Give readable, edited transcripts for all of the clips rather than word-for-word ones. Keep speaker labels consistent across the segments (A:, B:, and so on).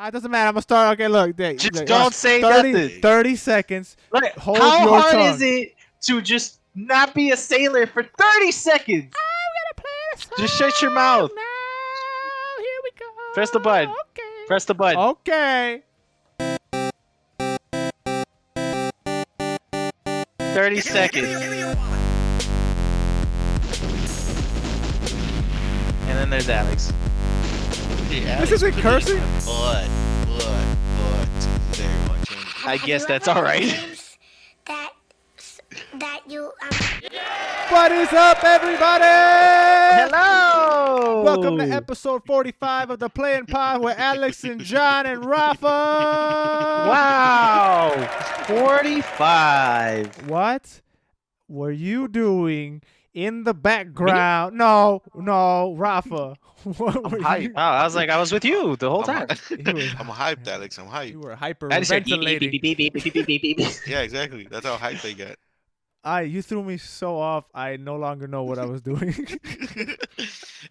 A: It doesn't matter. I'm gonna start. Okay, look.
B: Just don't say
A: 30,
B: nothing.
A: 30 seconds.
B: Look,
A: Hold
B: how
A: your
B: hard
A: tongue.
B: is it to just not be a sailor for 30 seconds?
A: I'm gonna play the song.
B: Just shut your mouth.
A: Now, here we go.
B: Press the button.
A: Okay.
B: Press the button.
A: Okay.
B: 30 seconds. And then there's Alex.
C: Yeah,
A: This isn't cursing?
C: But. Very much.
B: I guess that's all right.
D: That you
A: What is up, everybody?
B: Hello.
A: Welcome to episode 45 of the Playing Pod with Alex and John and Rafa.
B: Wow. 45.
A: What were you doing in the background? No, Rafa. What were you?
B: Wow, I was like, I was with you the whole time.
C: I'm hyped, Alex. I'm hyped.
A: You were hyper
B: I just said beep, beep,
A: ventilating.
B: beep, beep, beep, beep, beep, beep, beep, beep.
C: Yeah, exactly. That's how hyped they get.
A: You threw me so off. I no longer know what I was doing.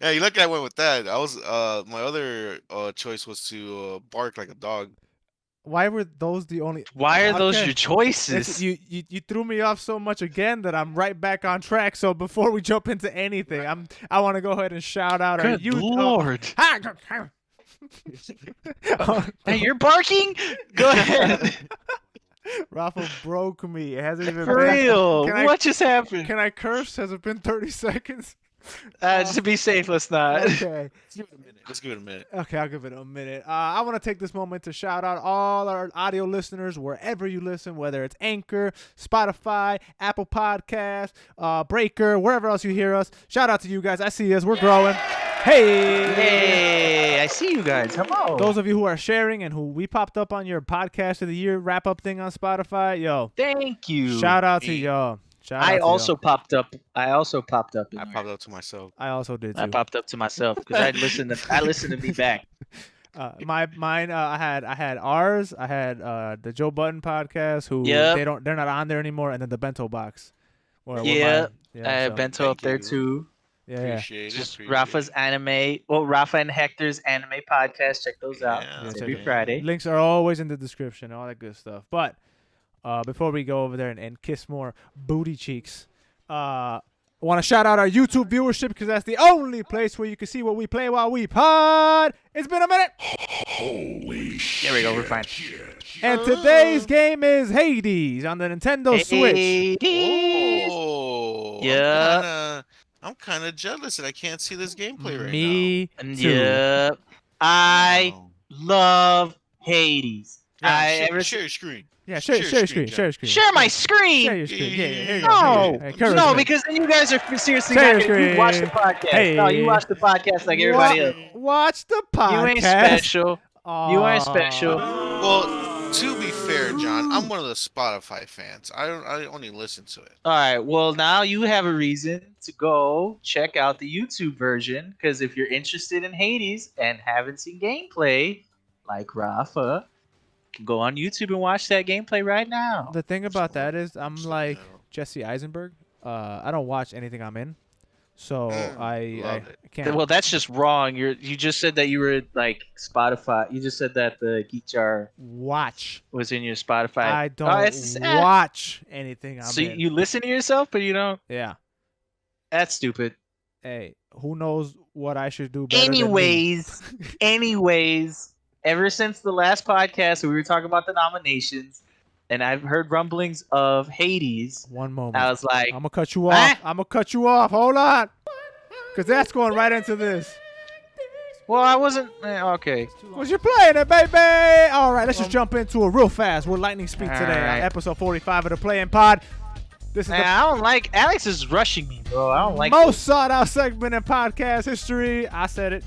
C: Yeah, you lucky I went with that. I was my other choice was to bark like a dog.
A: Why were those the only?
B: Why are those
A: Okay.
B: your choices?
A: You threw me off so much again that I'm right back on track. So before we jump into anything, I want to go ahead and shout out our
B: Good
A: youth.
B: Lord. Hey, you're barking? Go ahead.
A: Rafa broke me. It hasn't even
B: For
A: been.
B: real.
A: Can I-
B: What just happened?
A: Can I curse? Has it been 30 seconds?
B: Just to be safe, let's not.
A: Okay.
C: Let's give it a minute.
A: Okay, I'll give it a minute. I want to take this moment to shout out all our audio listeners wherever you listen, whether it's Anchor, Spotify, Apple Podcasts, Breaker, wherever else you hear us. Shout out to you guys. I see us. We're growing. Hey!
B: Hey, I see you guys. Hello.
A: Those of you who are sharing and who we popped up on your podcast of the year wrap-up thing on Spotify, yo,
B: Thank you.
A: shout out to
C: Me.
A: y'all. Shout out
B: I
A: to
B: also
A: y'all.
B: popped up. I also popped up.
C: I popped up to myself.
A: I also did too.
B: I popped up to myself because I listened to me back.
A: Mine. I had ours. I had the Joe Budden podcast. Who
B: Yep.
A: they're not on there anymore. And then the Bento box. Where
B: Yeah.
A: mine-
B: I have
A: so-
B: Bento
C: Thank
B: up there
C: you.
B: too.
A: Yeah.
C: Appreciate it.
B: Just
C: appreciate
B: Rafa's
C: it.
B: anime. Well, Rafa and Hector's anime podcast. Check those out.
C: Yeah,
B: It's
A: check
B: every
A: it out.
B: Friday.
A: Links are always in the description. All that good stuff. But before we go over there and kiss more booty cheeks, I want to shout out our YouTube viewership because that's the only place where you can see what we play while we pod. It's been a minute.
B: There we go. We're fine.
A: And today's game is Hades on the Nintendo Switch.
B: Hades.
C: Oh.
B: Yeah.
C: I'm kind of jealous that I can't see this gameplay right
A: Me too.
B: Yep. I
C: now.
B: love Hades.
C: Share your screen.
A: Yeah, share your screen.
C: John.
A: Share your screen.
B: Share my screen.
A: Share your screen. Yeah, here you go.
B: No,
A: Hey, Curtis,
B: no,
A: man.
B: because then you guys are seriously
A: Share
B: not
A: your
B: gonna watch the
A: screen.
B: podcast.
A: Hey.
B: No, you watch the podcast like everybody else.
A: Watch the podcast.
B: You ain't special. You ain't
A: Aw.
B: special.
C: Well, to be fair, John, I'm one of the Spotify fans. I only listen to it.
B: All right. Well, now you have a reason to go check out the YouTube version because if you're interested in Hades and haven't seen gameplay, like Rafa, you can go on YouTube and watch that gameplay right now.
A: The thing about that is, I'm
C: Just
A: like
C: let me know.
A: Jesse Eisenberg. I don't watch anything I'm in, so I
C: love it.
A: can't.
B: Well, that's just wrong. You just said that you were like Spotify. You just said that the GEEKJAR
A: watch.
B: was in your Spotify.
A: I don't
B: it's sad.
A: watch anything I'm
B: So
A: in.
B: you listen to yourself, but you don't.
A: Yeah.
B: That's stupid.
A: Hey, who knows what I should do better than me?
B: Anyways, ever since the last podcast where we were talking about the nominations, and I've heard rumblings of Hades,
A: One moment.
B: I was like,
A: I'm gonna cut you off. I'm gonna cut you off. Hold on. Cause that's going right into this.
B: well, I wasn't. Okay.
A: Cause you're playing it, baby. All right, let's just jump into it real fast. We're lightning speed today on
B: Alright.
A: episode 45 of the Playing Pod. This is
B: Man,
A: the
B: I don't like. Alex is rushing me, bro. I don't like.
A: most sought out segment in podcast history. I said it.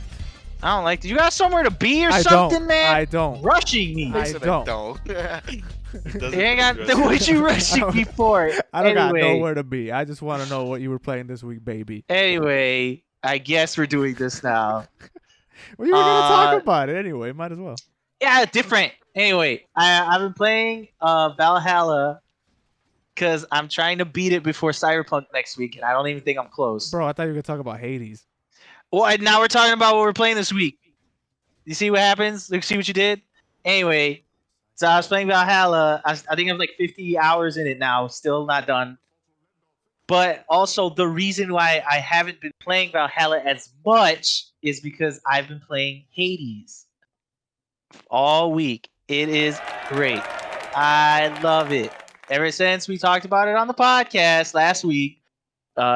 B: I don't like. You got somewhere to be or
A: I
B: something,
A: don't.
B: man?
A: I don't.
B: Rushing me.
A: I
C: Said
A: don't.
C: It
B: You ain't got what you rushing me for.
A: I don't got
B: Anyway.
A: nowhere to be. I just want to know what you were playing this week, baby.
B: Anyway, I guess we're doing this now.
A: Well, you were gonna talk about it anyway. Might as well.
B: Yeah, different. Anyway, I've been playing Valhalla because I'm trying to beat it before Cyberpunk next week, and I don't even think I'm close.
A: Bro, I thought you were gonna talk about Hades.
B: Well, now we're talking about what we're playing this week. You see what happens? Look, see what you did? Anyway, so I was playing Valhalla. I think I have like 50 hours in it now. Still not done. But also the reason why I haven't been playing Valhalla as much is because I've been playing Hades all week. It is great. I love it. Ever since we talked about it on the podcast last week,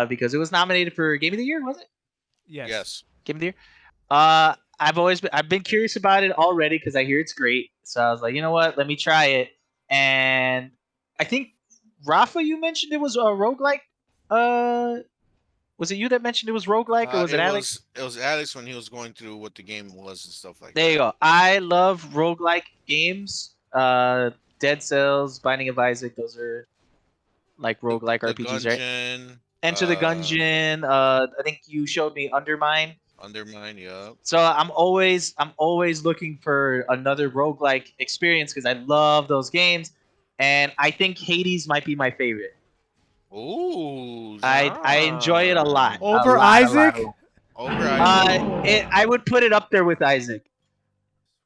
B: because it was nominated for Game of the Year, was it?
A: Yes.
C: Yes.
B: Game of the Year. I've been curious about it already because I hear it's great. So I was like, you know what? Let me try it. And I think Rafa, you mentioned it was a roguelike. Uh, was it you that mentioned it was roguelike, or was it Alex?
C: It was Alex when he was going through what the game was and stuff like
B: There you
C: that.
B: go. I love roguelike games. Dead Cells, Binding of Isaac, those are like roguelike
C: The
B: RPGs, right?
C: Gungeon,
B: Enter the Gungeon. I think you showed me Undermine.
C: Undermine, yeah.
B: So I'm always looking for another roguelike experience because I love those games. And I think Hades might be my favorite.
C: Ooh,
B: I enjoy it a lot.
C: John.
B: A
A: Over
B: lot, a
A: Isaac?
B: lot.
C: Over Isaac.
B: I would put it up there with Isaac.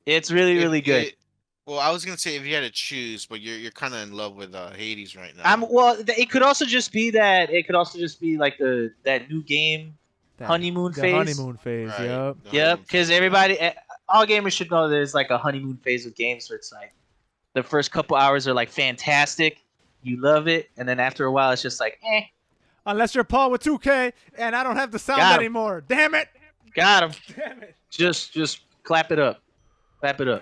B: It's really,
C: If
B: really good.
C: it, well, I was gonna say if you had to choose, but you're kind of in love with Hades right now.
B: It could also just be that. It could also just be like that new game honeymoon
A: The
B: phase.
A: honeymoon phase,
C: Right.
A: yep.
C: the
B: Yep,
C: honeymoon
B: because
C: phase, yeah.
B: everybody, all gamers should know there's like a honeymoon phase with games where it's like the first couple hours are like fantastic, you love it, and then after a while it's just like,
A: Unless you're Paul with 2K and I don't have the sound
B: Got 'em.
A: anymore. Damn it!
B: got him.
A: Damn it!
B: Just clap it up, clap it up.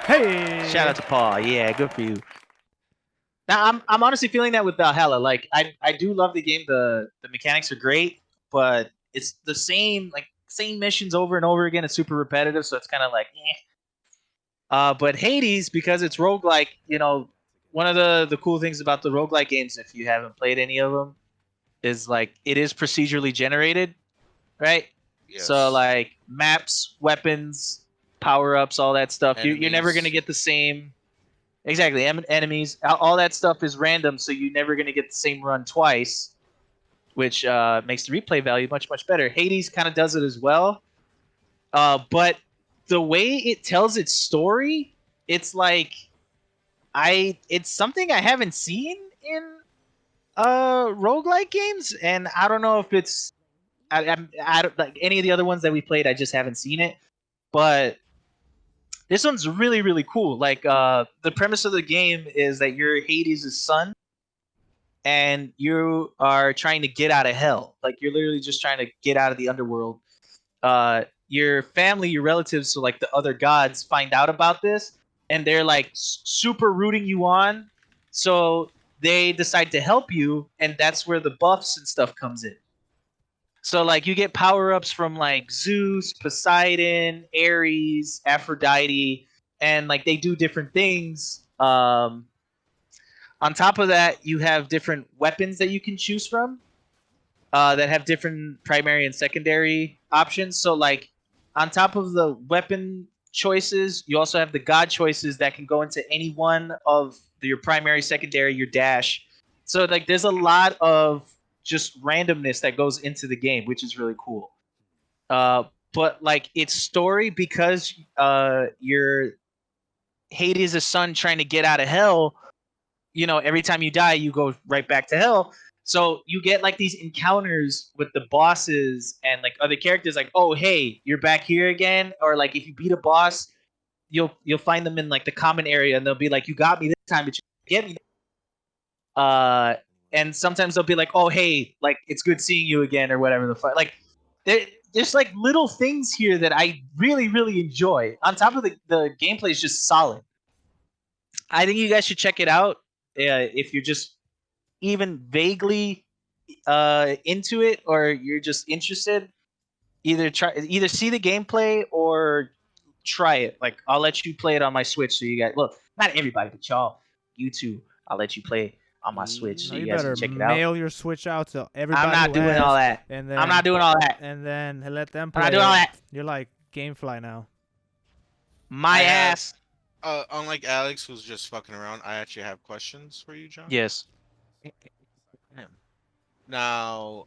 A: Hey!
B: Shout out to Paul. Yeah, good for you. Now I'm honestly feeling that with Valhalla. Like I do love the game. The mechanics are great, but it's the same missions over and over again. It's super repetitive, so it's kind of like but Hades, because it's roguelike, one of the cool things about the roguelike games, if you haven't played any of them, is like it is procedurally generated, right? So
C: Yes.
B: like maps, weapons, power ups, all that stuff. You're never gonna
C: Enemies.
B: get the same. Exactly, enemies, all that stuff is random, so you're never gonna get the same run twice, which makes the replay value much much better. Hades kind of does it as well, but the way it tells its story, it's like it's something I haven't seen in roguelike games, and I don't know if it's I don't like any of the other ones that we played. I just haven't seen it, but this one's really really cool. Like the premise of the game is that you're Hades' son, and you are trying to get out of hell. Like you're literally just trying to get out of the underworld. Your family, your relatives, so like the other gods, find out about this, and they're like super rooting you on. So they decide to help you, and that's where the buffs and stuff comes in. So like you get power ups from like Zeus, Poseidon, Ares, Aphrodite, and like they do different things. On top of that, you have different weapons that you can choose from that have different primary and secondary options. So like on top of the weapon choices, you also have the god choices that can go into any one of your primary, secondary, your dash. So like there's a lot of just randomness that goes into the game, which is really cool. But like its story, because you're Hades' son trying to get out of hell, every time you die, you go right back to hell. So you get like these encounters with the bosses and like other characters, like, oh hey, you're back here again, or like if you beat a boss, you'll find them in like the common area, and they'll be like, you got me this time, but you didn't get me. Uh, and sometimes they'll be like, oh hey, like it's good seeing you again, or whatever the fuck. Like there's like little things here that I really really enjoy. On top of the gameplay is just solid. I think you guys should check it out if you're just even vaguely into it, or you're just interested. Either see the gameplay or try it. Like I'll let you play it on my Switch, so you guys look. Not everybody, but y'all, you two, I'll let you play it on my Switch, so
A: No, you
B: you guys can
A: better
B: check it out.
A: mail your Switch out to everybody.
B: I'm not
A: who
B: doing
A: has,
B: all that.
A: And then,
B: I'm not doing all that.
A: And then let them
B: I'm
A: play.
B: not doing all
A: it.
B: that.
A: You're like GameFly now.
B: My
C: I have-
B: ass.
C: Unlike Alex, who's just fucking around, I actually have questions for you, John.
B: Yes.
C: Now,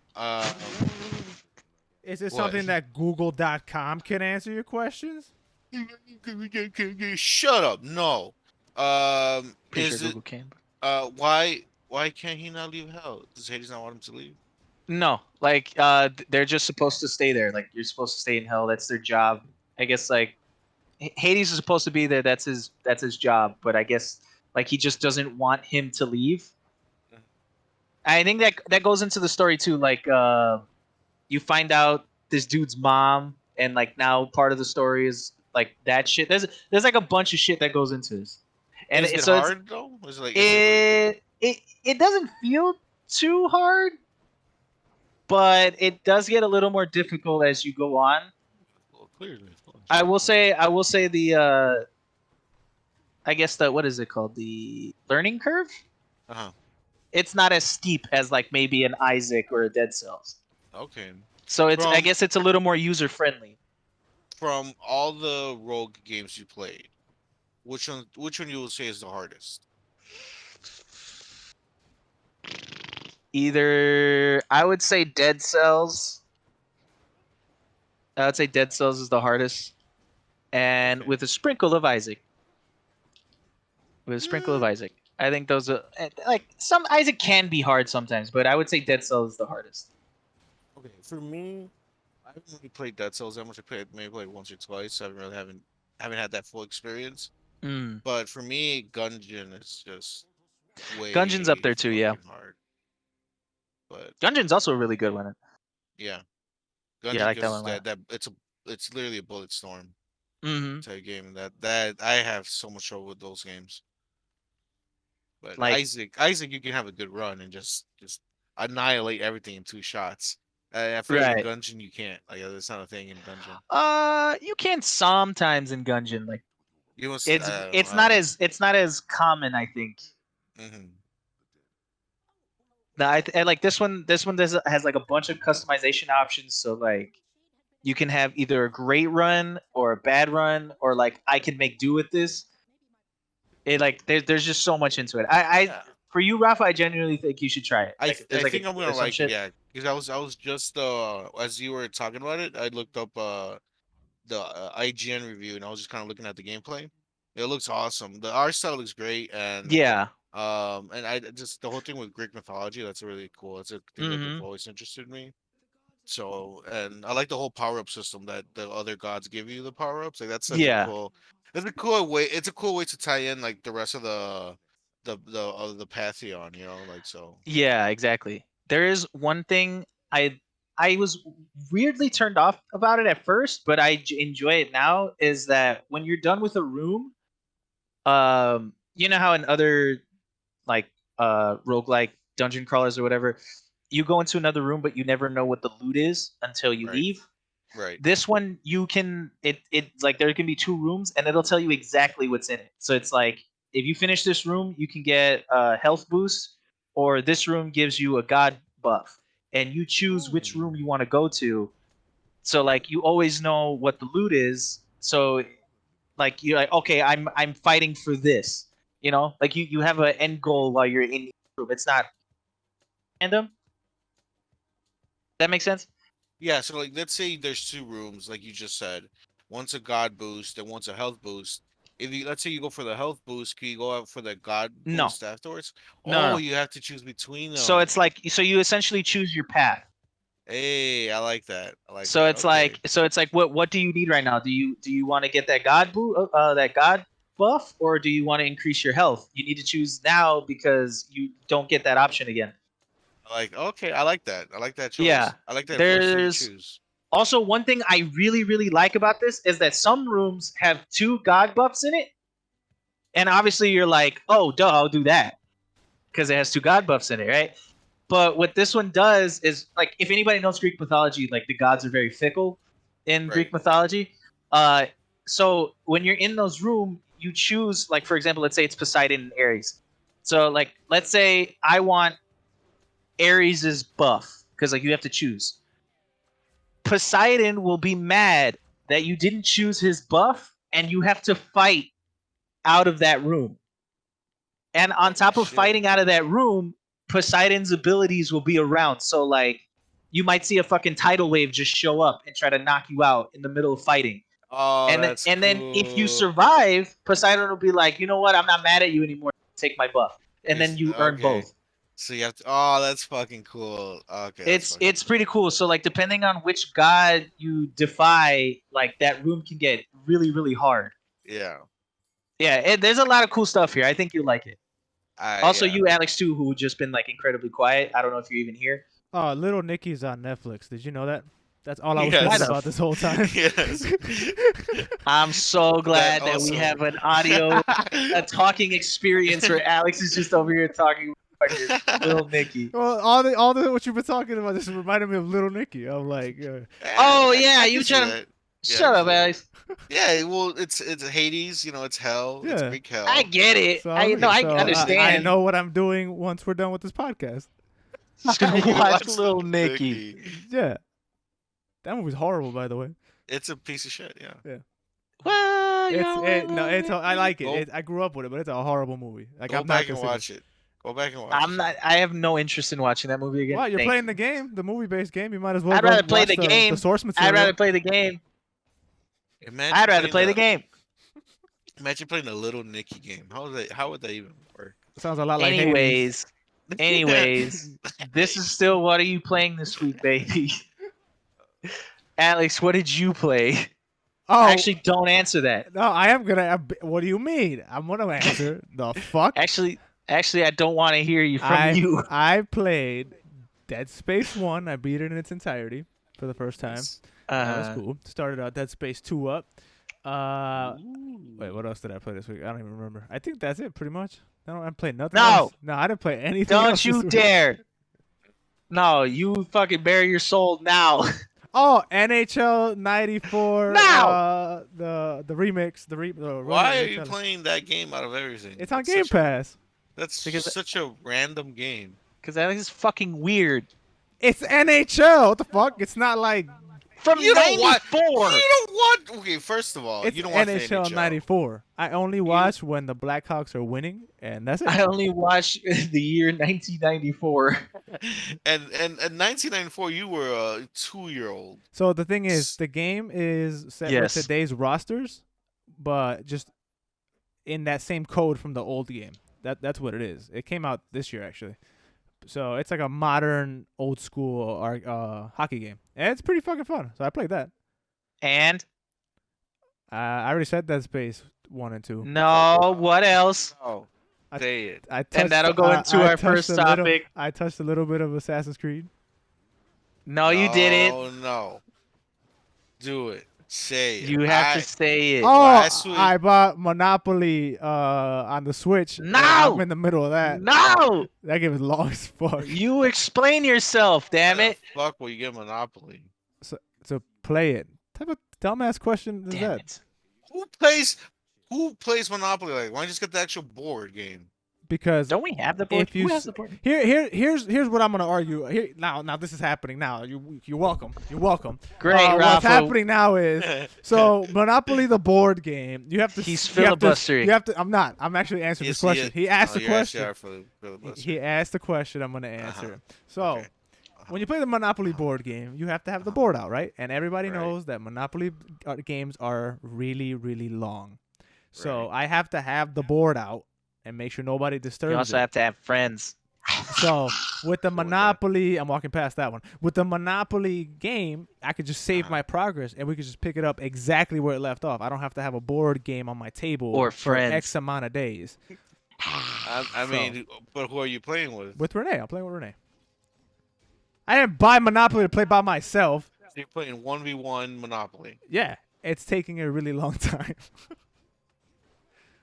A: Is it
C: What?
A: something that Google.com can answer your questions?
C: Shut up. No.
B: Pretty sure
C: Is it
B: Google can.
C: why can't he not leave hell? Does Hades not want him to leave?
B: No, like they're just supposed to stay there. Like you're supposed to stay in hell. That's their job. I guess like Hades is supposed to be there. That's his job. But I guess like he just doesn't want him to leave. I think that goes into the story too. Like you find out this dude's mom, and like now part of the story is like that shit. There's like a bunch of shit that goes into this, and
C: Is it
B: so it's
C: hard though? Is it like
B: it doesn't feel too hard, but it does get a little more difficult as you go on.
C: well, clearly?
B: I will say the I guess the what is it called, the learning curve.
C: Uh-huh.
B: It's not as steep as like maybe an Isaac or a Dead Cells.
C: Okay.
B: So I
C: From
B: guess it's a little more user friendly.
C: from all the rogue games you played, which one you would say is the hardest?
B: Either I would say Dead Cells. I would say Dead Cells is the hardest, and
C: Okay.
B: with a sprinkle of Isaac. With a sprinkle of
C: Mm,
B: Isaac, I think those are like some Isaac can be hard sometimes, but I would say Dead Cells is the hardest.
C: okay. For me, I haven't really played Dead Cells that much. I maybe played once or twice. So I haven't had that full experience.
B: Mm.
C: But for me, Gungeon is just
B: Gungeon's up
C: way
B: there too, yeah.
C: fucking hard. But
B: Gungeon's also a really good one.
C: yeah,
B: Yeah, I
C: Gungeon
B: like that
C: because
B: one a lot.
C: it's literally a bullet storm
B: Mm-hmm.
C: type game. That I have so much trouble with those games. But
B: Like,
C: Isaac, you can have a good run and just annihilate everything in 2 shots. I feel like in
B: right.
C: Gungeon you can't. Like that's not a thing in Gungeon.
B: You can sometimes in Gungeon. Like,
C: You must.
B: it's
C: I don't know.
B: it's not as it's not as common, I think.
C: Hmm.
B: No, I like this one. This one has like a bunch of customization options. So like, you can have either a great run or a bad run, or like I can make do with this. It like there's just so much into it.
C: Yeah.
B: For you, Rafa, I genuinely think you should try it. Like if there's
C: I
B: like
C: think I'm gonna
B: there's some
C: like it.
B: shit.
C: Yeah, because I was just as you were talking about it, I looked up the IGN review and I was just kind of looking at the gameplay. It looks awesome. The art style looks great,
B: Yeah.
C: and I just the whole thing with Greek mythology, that's really cool. That's a thing that
B: Mm-hmm.
C: always interested me. So, and I like the whole power up system that the other gods give you the power ups. Like that's such a
B: Yeah.
C: cool. It's a cool way. It's a cool way to tie in like the rest of the pantheon. Like so.
B: Yeah. Exactly. There is one thing I was weirdly turned off about it at first, but I enjoy it now. Is that when you're done with a room, you know how in other like roguelike dungeon crawlers or whatever, you go into another room but you never know what the loot is until you
C: Right.
B: leave.
C: Right.
B: This one you can it like there can be two rooms and it'll tell you exactly what's in it. So it's like if you finish this room, you can get a health boost, or this room gives you a god buff, and you choose which room
C: Ooh.
B: you want to go to. So like you always know what the loot is. So like you're like, okay, I'm fighting for this. Like you have an end goal while you're in the room. It's not random. That makes sense.
C: Yeah, so like let's say there's two rooms, like you just said. One's a god boost and one's a health boost. If you let's say you go for the health boost, can you go out for the god
B: No,
C: boost afterwards?
B: no, no,
C: Oh,
B: no.
C: you have to choose between
B: So
C: them.
B: it's like so you essentially choose your path.
C: Hey, I like that. I like
B: So
C: that.
B: it's
C: Okay.
B: like what do you need right now? Do you want to get that god buff, or do you want to increase your health? You need to choose now because you don't get that option again.
C: Okay, I like that. I like that
B: Yeah.
C: choice. I like that it forces you to
B: There's
C: choose.
B: also one thing I really really like about this is that some rooms have two god buffs in it, and obviously you're like, oh, duh, I'll do that because it has two god buffs in it, right? But what this one does is, like, if anybody knows Greek mythology, like the gods are very fickle in
C: Right.
B: Greek mythology. Uh, so when you're in those rooms, you choose, like, for example, let's say it's Poseidon and Ares. So like, let's say I want Ares's buff because like you have to choose. Poseidon will be mad that you didn't choose his buff, and you have to fight out of that room. And on
C: Holy
B: top of
C: shit.
B: fighting out of that room, Poseidon's abilities will be around. So like you might see a fucking tidal wave just show up and try to knock you out in the middle of fighting.
C: Oh,
B: And
C: that's
B: then if you
C: cool.
B: survive, Poseidon will be like, you know what? I'm not mad at you anymore. Take my buff, and then you earn
C: Okay.
B: both.
C: So you have to. Oh, that's fucking cool. Okay, that's fucking.
B: It's pretty cool. So like depending on which god you defy, like that room can get really really hard.
C: Yeah.
B: Yeah, there's a lot of cool stuff here. I think you like it. Also,
C: Yeah.
B: you Alex too, who just been like incredibly quiet. I don't know if you're even here.
A: Little Nicky's on Netflix. Did you know that? That's all I was
C: Yes.
B: Why
A: thinking
B: the
A: about this whole time.
C: Yes.
B: I'm so glad that we
C: also-
B: have an audio, a talking experience where Alex is just over here talking about fucking Little Nicky.
A: Well, all the what you've been talking about just reminded me of Little Nicky. I'm like,
B: Oh,
C: I
B: yeah,
C: can
B: you
C: see
B: trying to
C: that. Yeah, I
B: shut
C: can
B: up,
C: see that.
B: Alex.
C: Yeah, well, it's Hades. It's hell. It's
A: Yeah.
C: Greek hell.
B: I get it.
A: so
B: I know. I
A: so
B: understand.
A: I know what I'm doing once we're done with this podcast.
B: To
C: You
B: watch
C: watch
B: Little Nicky.
A: Yeah, that movie's horrible, by the way.
C: It's a piece of shit. Yeah.
B: Well,
A: I like it.
C: Go-
A: I grew up with it, but it's a horrible movie. Like
C: Go
A: I'm not
C: back and
A: considering.
C: watch it. Go back and watch.
B: I'm
C: it.
B: not. I have no interest in watching that movie again.
A: Well, you're
B: Thank
A: playing
B: you.
A: the game, the movie-based game. You might as well.
B: I'd
A: go
B: rather play
A: watch
B: the game.
A: The source material.
B: I'd rather play the game.
C: Imagine
B: I'd rather
C: playing
B: play the game.
C: Imagine playing a Little Nicky game. How would that even work?
A: Sounds a lot like Hades.
B: Anyways, this is still. What are you playing this week, baby? Alex, what did you play?
A: Oh,
B: Actually, don't answer that.
A: no, I am gonna. What do you mean? I'm gonna answer. The fuck?
B: Actually, I don't want to hear you from you.
A: I played Dead Space 1. I beat it in its entirety for the first time. That was cool. Started out Dead Space 2 up. Wait, what else did I play this week? I don't even remember. I think that's it, pretty much. I played nothing
B: No!
A: else. No, I didn't play anything
B: Don't
A: else
B: you
A: this week.
B: dare! No, you fucking bare your soul now.
A: Oh, NHL 94.
B: No!
A: The remix.
C: Why are you playing that game out of everything?
A: It's on
C: That's
A: Game
C: such a-
A: Pass.
C: That's
B: Because-
C: such a random game.
B: Because Alex is fucking weird.
A: It's NHL. What the fuck? It's not like
B: From
C: You don't watch.
B: 94.
C: You don't watch. Okay, first of all,
A: it's
C: you don't watch the
A: NHL
C: NHL.
A: 94. I only watch when the Blackhawks are winning, and that's it.
B: I only watched the year 1994.
C: And in 1994, you were a 2-year-old.
A: So the thing is, the game is set
B: Yes.
A: with today's rosters, but just in that same code from the old game. That's what it is. It came out this year actually. So it's like a modern, old school hockey game, and it's pretty fucking fun. So I played that.
B: And
A: I already said Dead Space 1 and 2.
B: no, what else?
C: Oh,
A: I-
C: say it.
A: I touched,
B: And that'll go into
A: I
B: our
A: touched
B: first
A: a little-
B: topic.
A: I touched a little bit of Assassin's Creed.
B: No, you didn't.
C: Oh no. Do it. Say it.
B: You have to say it.
A: Oh,
C: last week-
A: I bought Monopoly on the Switch. and
B: No!
A: I'm in the middle of that.
B: No!
A: That game is long as fuck.
B: You explain yourself, damn
C: How the
B: it.
C: Fuck, will you get Monopoly?
A: So play it. What type of dumbass question is
B: Damn
A: that?
B: it.
C: Who plays Monopoly? Like, why don't you just get the actual board game?
A: Because
B: Don't we have the board?
A: if you
B: Who
A: s-
B: has the board?
A: here's what I'm gonna argue. Here now this is happening now. You're welcome. You're welcome.
B: Great,
A: What's
B: Rafa.
A: happening now is so Monopoly the board game. You have to.
B: He's
A: you have to-
B: filibustering.
A: You have to. I'm not. I'm actually answering this question. He asked the question. He asked the question. I'm gonna answer. So.
C: Okay.
A: When you play the Monopoly board game, you have to have the board out, right? And everybody
C: Right.
A: knows that Monopoly games are really, really long. So
C: Right.
A: I have to have the board out and make sure nobody
B: You
A: disturbs
B: also
A: it.
B: have to have friends.
A: So with the
C: that.
A: Monopoly, I'm walking past that one. With the Monopoly game, I could just save my progress and we could just pick it up exactly where it left off. I don't have to have a board game on my table
B: Or
A: for
B: friends.
A: X amount of days.
C: I mean, but who are you playing with?
A: With Renee, I'm playing with Renee. I didn't buy Monopoly to play by myself.
C: You're playing 1v1 Monopoly.
A: Yeah, it's taking a really long time.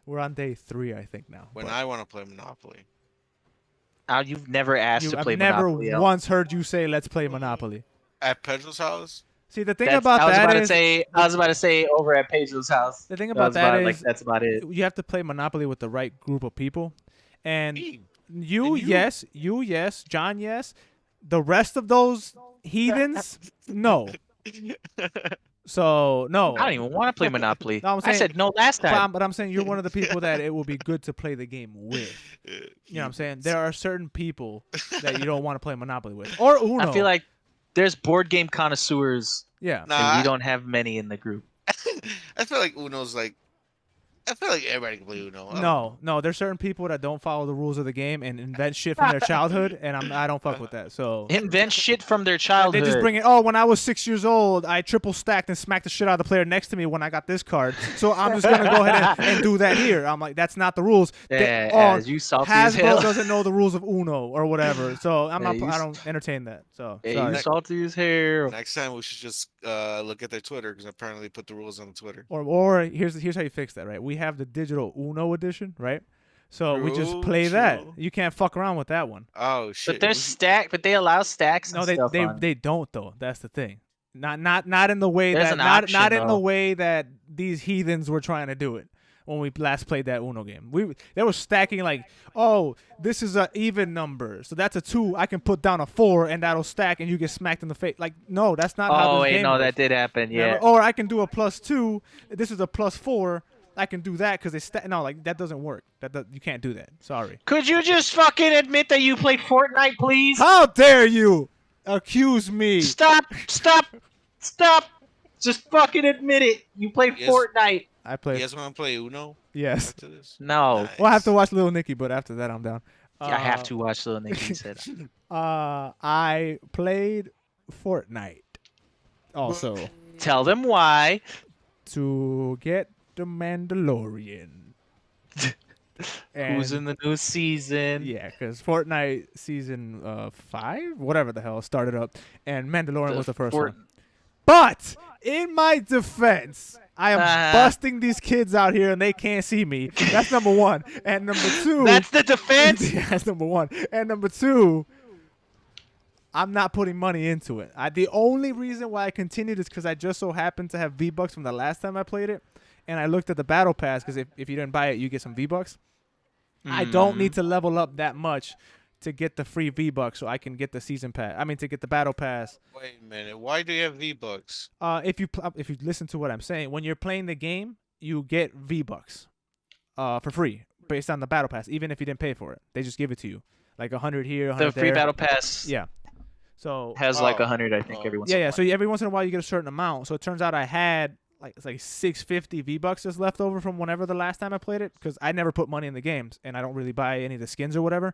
A: We're on day 3, I think now.
C: When
A: but
C: I want to play Monopoly.
B: You've never asked to
A: I've
B: play
A: never
B: Monopoly. El.
A: once heard you say, "Let's play Monopoly."
C: At Pedro's house?
A: See, the thing
B: That's-
A: about
B: I was
A: that
B: about
A: is,
B: to say. I was about to say over at Pedro's house.
A: the thing
B: That
A: about
B: was
A: that
B: about,
A: is,
B: like that's about it.
A: you have to play Monopoly with the right group of people, and
C: Me.
A: you,
C: And you.
A: yes, John, yes. The rest of those heathens, no. So no.
B: I don't even want to play Monopoly.
A: No, I'm
B: I
A: saying-
B: said no last time.
A: But I'm saying you're one of the people that it will be good to play the game with. You know what I'm saying? There are certain people that you don't want to play Monopoly with, or Uno.
B: I feel like there's board game connoisseurs,
A: yeah.
C: Nah,
B: and we
C: I-
B: don't have many in the group.
C: I feel like Uno's like. I feel like everybody can play Uno. I don't
A: No,
C: know.
A: no. There's certain people that don't follow the rules of the game and invent shit from their childhood, and I don't fuck with that. So
B: Invent shit from their
A: they
B: childhood.
A: just bring it. Oh, when I was 6 years old, I triple stacked and smacked the shit out of the player next to me when I got this card. So I'm just gonna go ahead and do that here. I'm like, that's not the rules.
B: Yeah, you salty as hell.
A: Hasbro doesn't know the rules of Uno or whatever. So I'm
B: Yeah,
A: not.
B: you
A: I don't entertain that. So
B: Yeah,
A: sorry.
B: you salty as hell.
C: Next time we should just look at their Twitter because apparently they put the rules on the Twitter.
A: Or here's how you fix that, right? We have the digital Uno edition, right? So we just
C: True,
A: play that.
C: true.
A: You can't fuck around with that one.
C: Oh shit!
B: But they're stacked. But they allow stacks and
A: No, they
B: stuff
A: they
B: on.
A: they don't though. That's the thing. Not in the way
B: There's
A: that
B: an
A: not
B: option,
A: in the
B: though.
A: way that these heathens were trying to do it when we last played that Uno game. They were stacking like, oh, this is a even number, so that's a 2. I can put down a 4 and that'll stack, and you get smacked in the face. Like, no, that's not how
B: Oh
A: this
B: wait,
A: game
B: no,
A: works.
B: that did happen. Yeah.
A: Never- Or I can do a +2. This is a +4. I can do that because they no, like that doesn't work. You can't do that. Sorry.
B: Could you just fucking admit that you played Fortnite, please?
A: How dare you accuse me?
B: Stop! Stop! Stop! Just fucking admit it. You played
C: Yes.
B: Fortnite.
A: I
C: You
A: played.
C: guys want to play Uno
A: Yes.
C: after this?
B: No.
C: Nice.
A: Well, I have to watch Little Nicky, but after that, I'm down.
B: I have to watch Little Nicky said.
A: I played Fortnite also
B: Tell them why.
A: to get the Mandalorian.
B: Who's in the new season?
A: Yeah, because Fortnite season 5, whatever the hell, started up, and Mandalorian was the first one. But in my defense, I am busting these kids out here, and they can't see me. That's number one. And number two,
B: That's the defense.
A: yeah, that's number one. And number two, I'm not putting money into it. The only reason why I continued is because I just so happened to have V-Bucks from the last time I played it. And I looked at the battle pass because if you didn't buy it, you get some V-Bucks. I don't need to level up that much to get the free V-Bucks so I can get the season pass. I mean, to get the battle pass.
C: Wait a minute. Why do you have V-Bucks?
A: If you listen to what I'm saying, when you're playing the game, you get V-Bucks for free based on the battle pass, even if you didn't pay for it. They just give it to you. Like 100 here, 100
B: The free
A: there.
B: battle pass
A: Yeah. So
B: has like 100, I think, every once in a
A: yeah.
B: while.
A: So every once in a while you get a certain amount. So it turns out I had it's like 650 V-Bucks just left over from whenever the last time I played it, because I never put money in the games and I don't really buy any of the skins or whatever.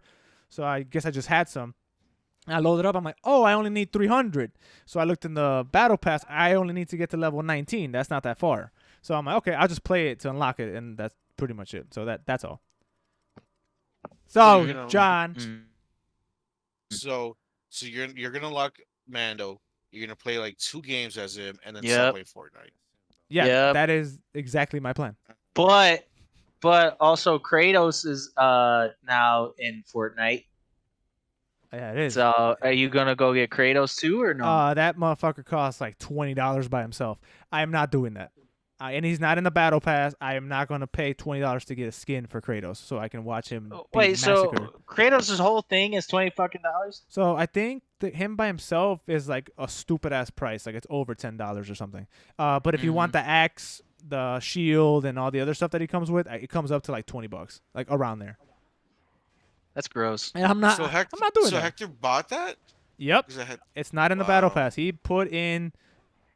A: So I guess I just had some. I loaded up. I'm like, oh, I only need 300. So I looked in the battle pass. I only need to get to level 19. That's not that far. So I'm like, okay, I'll just play it to unlock it, and that's pretty much it. So that's all. So
C: You're gonna-
A: John,
C: So you're gonna lock Mando. You're gonna play like 2 games as him, and then
B: Yep.
C: start playing Fortnite.
A: yeah,
B: Yep.
A: that is exactly my plan.
B: But also Kratos is now in Fortnite.
A: Yeah, it is.
B: So are you gonna go get Kratos too or no?
A: That motherfucker costs like $20 by himself. I am not doing that. And he's not in the battle pass. I am not going to pay $20 to get a skin for Kratos so I can watch him.
B: Wait, so
A: massacred.
B: Kratos' whole thing is $20 fucking?
A: So I think that him by himself is like a stupid ass price. Like it's over $10 or something. But if you want the axe, the shield, and all the other stuff that he comes with, it comes up to like $20, like around there.
B: That's gross.
A: And I'm not.
C: So Hector,
A: I'm not doing
C: so
A: that.
C: Hector bought that?
A: Yep.
C: 'Cause I had-
A: It's not in the battle
C: Wow.
A: pass. He put in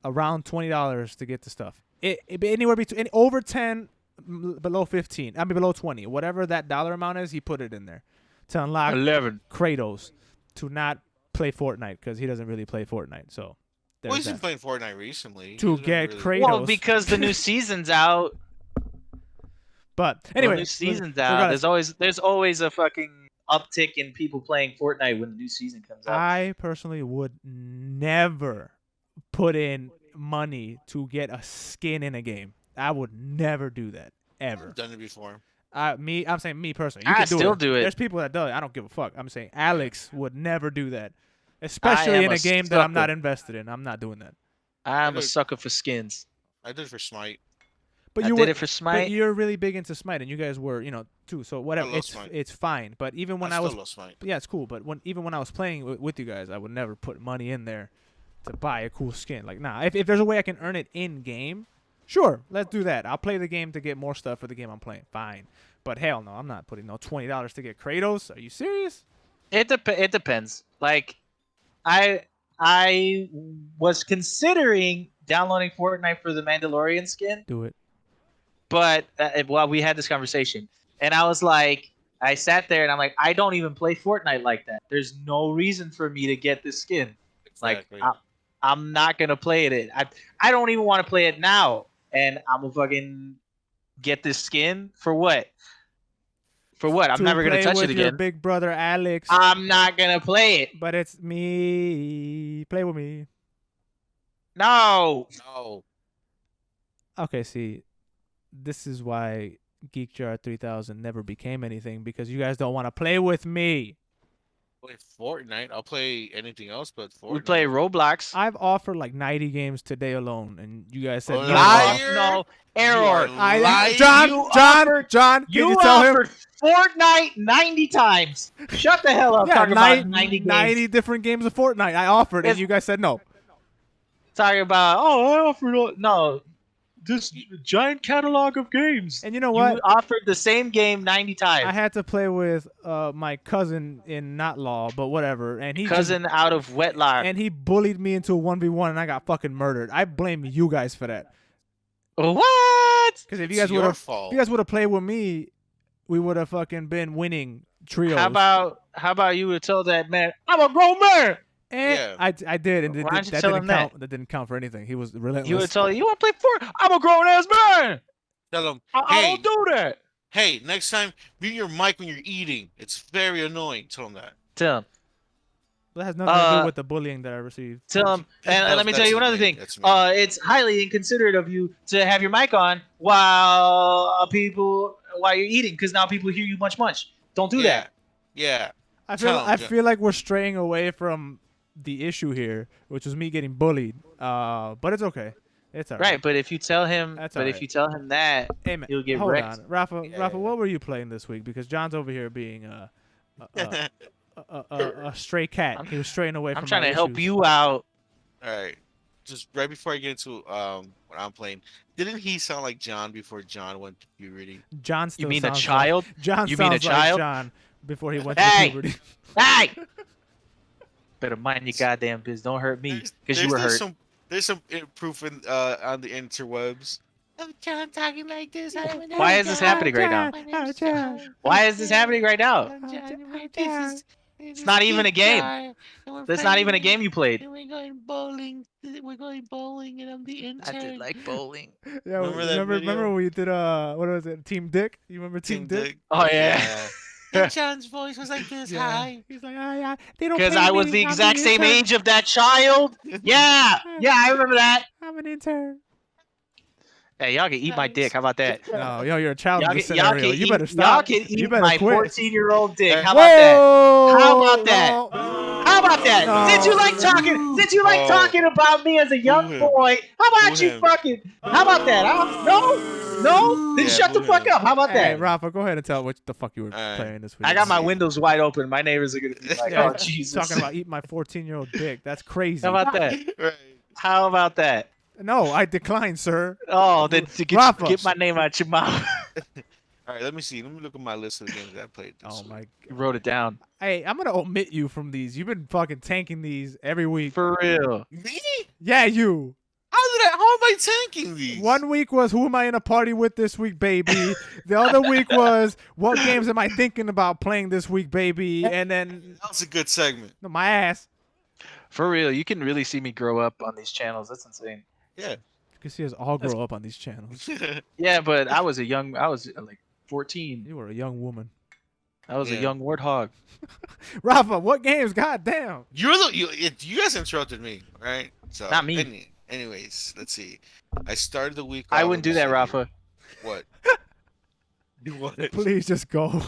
A: around $20 to get the stuff. It be anywhere between over 10, below 15. I mean below 20. Whatever that dollar amount is, he put it in there to unlock
B: 11.
A: Kratos to not play Fortnite because he doesn't really play Fortnite. So
C: Well,
A: there's
C: he's been
A: that.
C: playing Fortnite recently.
A: To
C: He's been
A: get
C: really-
A: Kratos.
B: Well, because the new season's out.
A: But
B: Well,
A: anyway,
B: new season's out.
A: regardless,
B: There's always a fucking uptick in people playing Fortnite when the new season comes out.
A: I personally would never put in money to get a skin in a game. I would never do that ever.
C: I've done it before.
A: I'm saying me personally. You
B: I
A: can
B: still do it.
A: There's people that do it. I don't give a fuck. I'm saying Alex would never do that, especially
B: am
A: in
B: a
A: a game that I'm not
B: sucker.
A: invested in. I'm not doing that.
B: I'm a
C: Dude.
B: sucker for skins.
C: I did it for Smite.
A: But
B: I
A: you
B: did
A: would,
B: it for
A: but
B: Smite.
A: you're really big into Smite, and you guys were, too. So whatever.
C: love
A: It's
C: Smite.
A: it's fine. But even when
C: I
A: I was
C: still love Smite.
A: yeah, it's cool. But even when I was playing with you guys, I would never put money in there to buy a cool skin. Like, nah. If there's a way I can earn it in game, sure, let's do that. I'll play the game to get more stuff for the game I'm playing. Fine. But hell no, I'm not putting no $20 to get Kratos. Are you serious?
B: It depends. Like, I I was considering downloading Fortnite for the Mandalorian skin,
A: Do it.
B: but we had this conversation, and I was like, I sat there and I'm like, I don't even play Fortnite like that. There's no reason for me to get this skin.
C: Exactly.
B: Like, I'm not gonna play it. I don't even want to play it now, and I'm gonna fucking get this skin for what? For what? I'm
A: To
B: never gonna
A: play
B: touch
A: with
B: it
A: your
B: again.
A: big brother Alex.
B: I'm not gonna play it.
A: But it's me. Play with me.
B: No.
C: No.
A: Okay, see, this is why GeekJar 3000 never became anything, because you guys don't want to play with me.
C: Play Fortnite. I'll play anything else but Fortnite.
B: We play Roblox.
A: I've offered like 90 games today alone, and you guys said
C: Oh,
A: no.
C: liar.
B: No,
C: You
B: error.
C: are lying.
A: John,
B: You
A: John,
B: offered-
A: John, can
B: You
A: you tell him?
B: offered Fortnite 90 times. Shut the hell up.
A: Yeah,
B: Talking about 90 games.
A: 90 different games of Fortnite I offered, and
B: It's-
A: you guys said no.
B: Talking about, I offered. No. This giant catalog of games.
A: And you know what?
B: You offered the same game 90 times.
A: I had to play with my cousin in not law, but whatever. And he
B: Cousin out of wedlock.
A: and he bullied me into a 1v1, and I got fucking murdered. I blame you guys for that.
B: What?
A: Because if you
C: It's
A: guys would
C: your
A: have,
C: fault.
A: played with me, we would have fucking been winning trios.
B: How about you would tell that man, I'm a grown man.
A: And
C: Yeah.
A: I did, and
B: Why don't you
A: that
B: tell
A: didn't
B: him
A: count. That didn't count for anything. He was relentless.
B: You would tell you want to play Fortnite? I'm a grown ass man.
C: Tell them,
B: I
C: hey,
B: don't do that.
C: hey, next time, mute your mic when you're eating. It's very annoying. Tell them that.
B: Tell him.
A: That has nothing to do with the bullying that I received.
B: Tell him. And let me tell
C: That's
B: you another
C: me.
B: thing.
C: That's me.
B: It's highly inconsiderate of you to have your mic on while you're eating, because now people hear you munch. Don't do that.
C: Yeah.
A: I
C: Tell him,
A: I
C: John.
A: feel like we're straying away from the issue here, which was me getting bullied. But it's okay. It's all right.
B: Right, but if you tell him,
A: That's
B: but
A: all
B: if
A: right.
B: you tell him that,
A: Hey man,
B: he'll get
A: hold
B: wrecked.
A: on, Rafa.
C: Yeah,
A: Rafa,
C: yeah.
A: what were you playing this week? Because John's over here being a stray cat. He was straying away
B: I'm
A: from
B: trying
A: my
B: to help
A: issues.
B: you out.
C: All right. Just right before I get into what I'm playing, didn't he sound like John before John went to puberty?
A: John still
B: You mean a
A: sounds
B: child?
A: Like, John
B: You mean a
A: sounds like
B: child?
A: John before he went
B: Hey!
A: to puberty.
B: Hey! Better mind your goddamn business. Don't hurt me, because you were hurt.
C: There's some proof on the interwebs. Oh, John talking like this.
B: Why is this happening right now? Why is this happening right now? It's not even a game. That's not even a game you played.
C: We're going bowling. We're going bowling, and I'm the intern.
B: bowling.
A: Yeah,
C: Remember that
A: remember
C: video?
A: when we did what was it? Team Dick? You remember Team Dick?
B: Oh yeah.
C: And John's voice was like this.
A: Yeah.
C: Hi.
A: He's like, yeah. They don't
B: Because
A: pay
B: I was
A: me,
B: the
A: I'm
B: exact same
A: intern.
B: age of that child. Yeah, I remember that.
A: I'm an intern.
B: Hey, y'all can eat my dick. How about that?
A: No, yo, you're a child in
B: Y'all
A: this
B: can, y'all
A: scenario.
B: can
A: You
B: eat,
A: better
B: y'all
A: stop.
B: can eat
A: You better
B: my
A: quit.
B: 14-year-old dick. How
A: Whoa!
B: about that? How about that?
A: No.
B: How about that?
A: No.
B: Since you like talking, talking about me as a young
C: Boo him.
B: boy, how about
C: Boo
B: you
C: him.
B: fucking? How about that? No. Then
C: Yeah,
B: shut the
C: boo
B: fuck
C: him.
B: up. How about
A: Hey,
B: that?
A: Rafa, go ahead and tell what the fuck you were
C: Alright.
A: playing this week.
B: I got my
C: see.
B: windows wide open. My neighbors are gonna be like,
A: Yeah,
B: "Oh Jesus!"
A: talking about eating my 14-year-old dick. That's crazy.
B: How about that?
C: Right.
B: How about that?
A: No, I decline, sir.
B: Oh, then to
A: Rafa.
B: get my name out your mouth.
C: All right, let me see. Let me look at my list of the games that I played. This
A: Oh
C: week.
A: my.
B: You wrote it down.
A: Hey, I'm gonna omit you from these. You've been fucking tanking these every week.
B: For real.
C: Me?
A: Yeah, you.
C: How am I tanking these?
A: 1 week was who am I in a party with this week, baby. The other week was what games am I thinking about playing this week, baby. And then
C: That was a good segment.
A: no, my ass.
B: For real. You can really see me grow up on these channels. That's insane.
C: Yeah.
A: You can see us all grow up on these channels.
B: Yeah, but I was like 14.
A: You were a young woman.
B: I was a
C: Yeah.
B: young warthog.
A: Rafa, what games? God damn.
C: you guys interrupted me, right? So
B: Not me.
C: Anyways, let's see. I started the week.
B: I
C: off
B: wouldn't do
C: with
B: that,
C: City.
B: Rafa.
C: What? Do what?
A: Please just go.